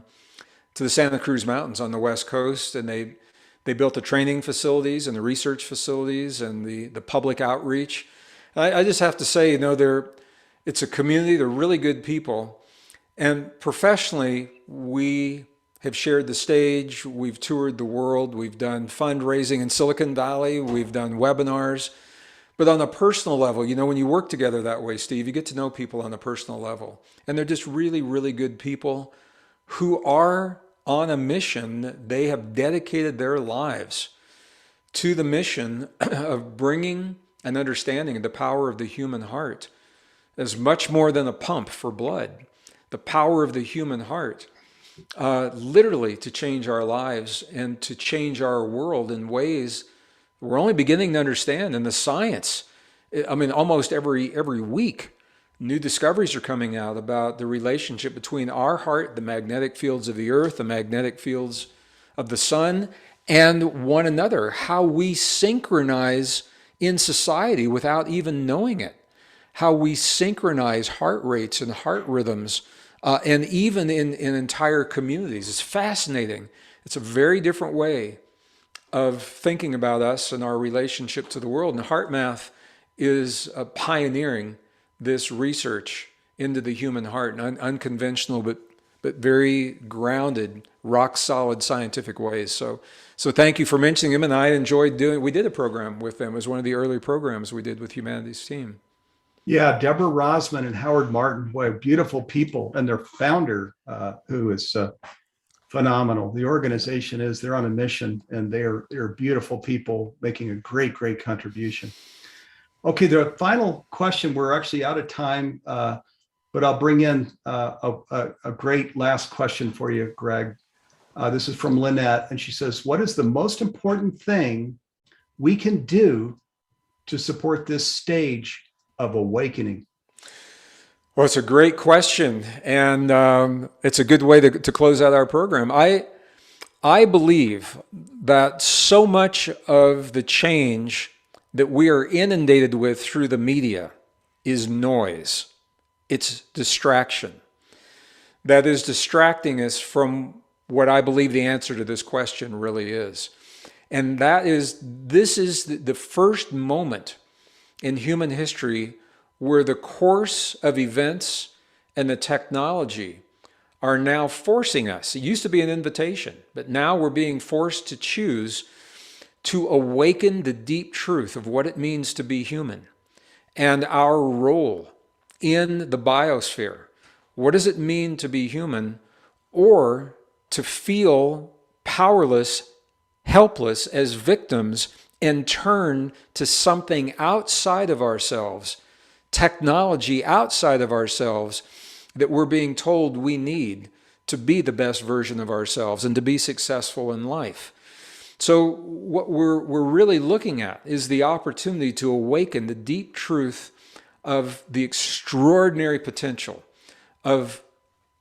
Santa Cruz Mountains on the West Coast, and they They built the training facilities and the research facilities and the public outreach. I just have to say, it's a community. They're really good people. And professionally, we have shared the stage. We've toured the world. We've done fundraising in Silicon Valley. We've done webinars. But on a personal level, when you work together that way, Steve, you get to know people on a personal level. And they're just really, really good people who are on a mission. They have dedicated their lives to the mission of bringing an understanding of the power of the human heart as much more than a pump for blood. The power of the human heart, literally to change our lives and to change our world in ways we're only beginning to understand. And the science, almost every week, new discoveries are coming out about the relationship between our heart, the magnetic fields of the earth, the magnetic fields of the sun, and one another, how we synchronize in society without even knowing it, how we synchronize heart rates and heart rhythms, and even in entire communities. It's fascinating. It's a very different way of thinking about us and our relationship to the world. And HeartMath is pioneering this research into the human heart in unconventional but very grounded, rock solid scientific ways. So thank you for mentioning them. And I enjoyed we did a program with them. It was one of the early programs we did with Humanity's Team. Yeah, Deborah Rosman and Howard Martin, boy, beautiful people, and their founder, who is phenomenal. The organization they're on a mission, and they're beautiful people making a great contribution. Okay, the final question, we're actually out of time, but I'll bring in a great last question for you, Greg. This is from Lynette, and she says, what is the most important thing we can do to support this stage of awakening? Well, it's a great question, and it's a good way to close out our program. I believe that so much of the change that we are inundated with through the media is noise. It's distraction. That is distracting us from what I believe the answer to this question really is. And this is the first moment in human history where the course of events and the technology are now forcing us. It used to be an invitation, but now we're being forced to choose to awaken the deep truth of what it means to be human and our role in the biosphere. What does it mean to be human, or to feel powerless, helpless as victims, and turn to something outside of ourselves, technology outside of ourselves, that we're being told we need to be the best version of ourselves and to be successful in life. So what we're really looking at is the opportunity to awaken the deep truth of the extraordinary potential of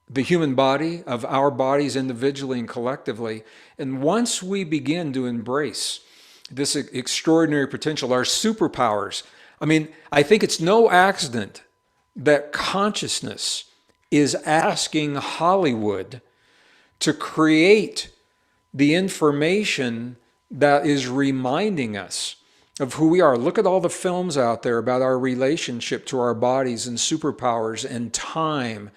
the human body, of our bodies individually and collectively. And once we begin to embrace this extraordinary potential, our superpowers, I think it's no accident that consciousness is asking Hollywood to create the information that is reminding us of who we are. Look at all the films out there about our relationship to our bodies and superpowers and time.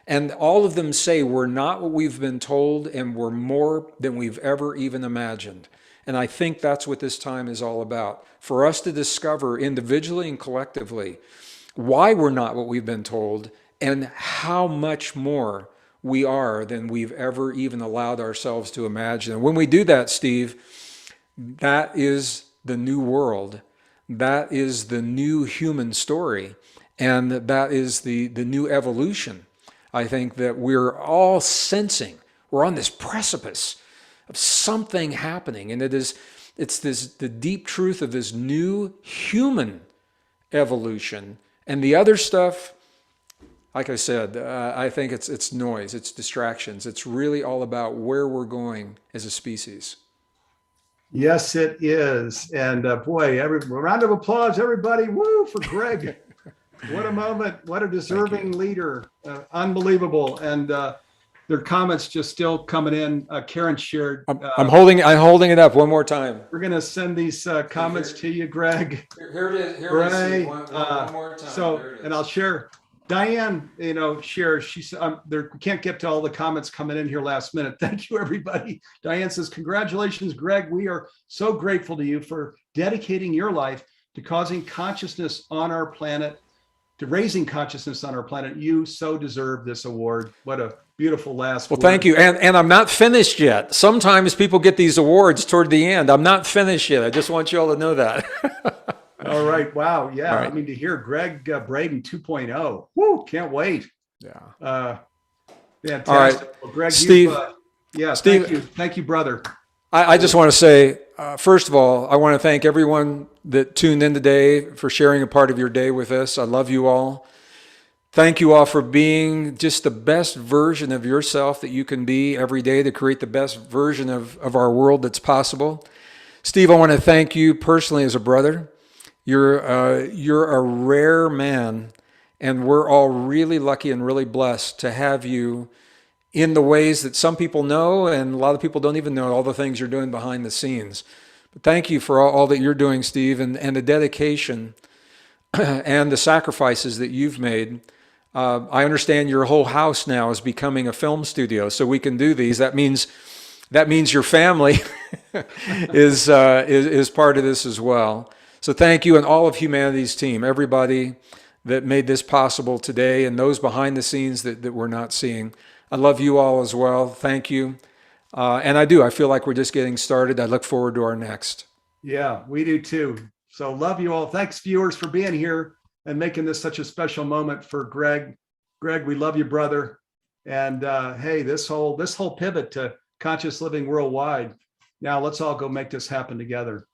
And all of them say we're not what we've been told, and we're more than we've ever even imagined. And I think that's what this time is all about. For us to discover individually and collectively why we're not what we've been told and how much more we are than we've ever even allowed ourselves to imagine. And when we do that, Steve, that is the new world. That is the new human story. And that is the new evolution. I think that we're all sensing. We're on this precipice of something happening. And it's the deep truth of this new human evolution. And the other stuff, like I said, I think it's noise, it's distractions. It's really all about where we're going as a species. Yes, it is. And boy, round of applause, everybody. Woo, for Greg. What a moment. What a deserving leader. Unbelievable. And There are comments just still coming in. Karen shared. I'm holding it up one more time. We're going to send these comments to you, Greg. Here it is. Here Ray, it is. One more time. So, There it is. and I'll share. Diane, shares. She said, "There we can't get to all the comments coming in here last minute." Thank you, everybody. Diane says, "Congratulations, Greg. We are so grateful to you for dedicating your life to causing consciousness on our planet, to raising consciousness on our planet. You so deserve this award." What a beautiful last word. Well, thank you. And I'm not finished yet. Sometimes people get these awards toward the end. I'm not finished yet. I just want you all to know that. All right. Wow. Yeah. All right. I mean, to hear Greg Braden 2.0. Woo. Can't wait. Yeah. Fantastic. All right. Well, Greg, Steve. Steve. Thank you. Thank you, brother. I just want to say, first of all, I want to thank everyone that tuned in today for sharing a part of your day with us. I love you all. Thank you all for being just the best version of yourself that you can be every day to create the best version of our world that's possible. Steve, I want to thank you personally as a brother. You're a rare man, and we're all really lucky and really blessed to have you in the ways that some people know, and a lot of people don't even know all the things you're doing behind the scenes. But thank you for all that you're doing, Steve, and the dedication and the sacrifices that you've made. I understand your whole house now is becoming a film studio, so we can do these. That means your family is part of this as well. So thank you, and all of Humanity's team, everybody that made this possible today, and those behind the scenes that we're not seeing. I love you all as well. Thank you. And I feel like we're just getting started. I look forward to our next. Yeah, we do too. So love you all. Thanks, viewers, for being here and making this such a special moment for Greg. Greg, we love you, brother. And hey, this whole pivot to conscious living worldwide. Now let's all go make this happen together.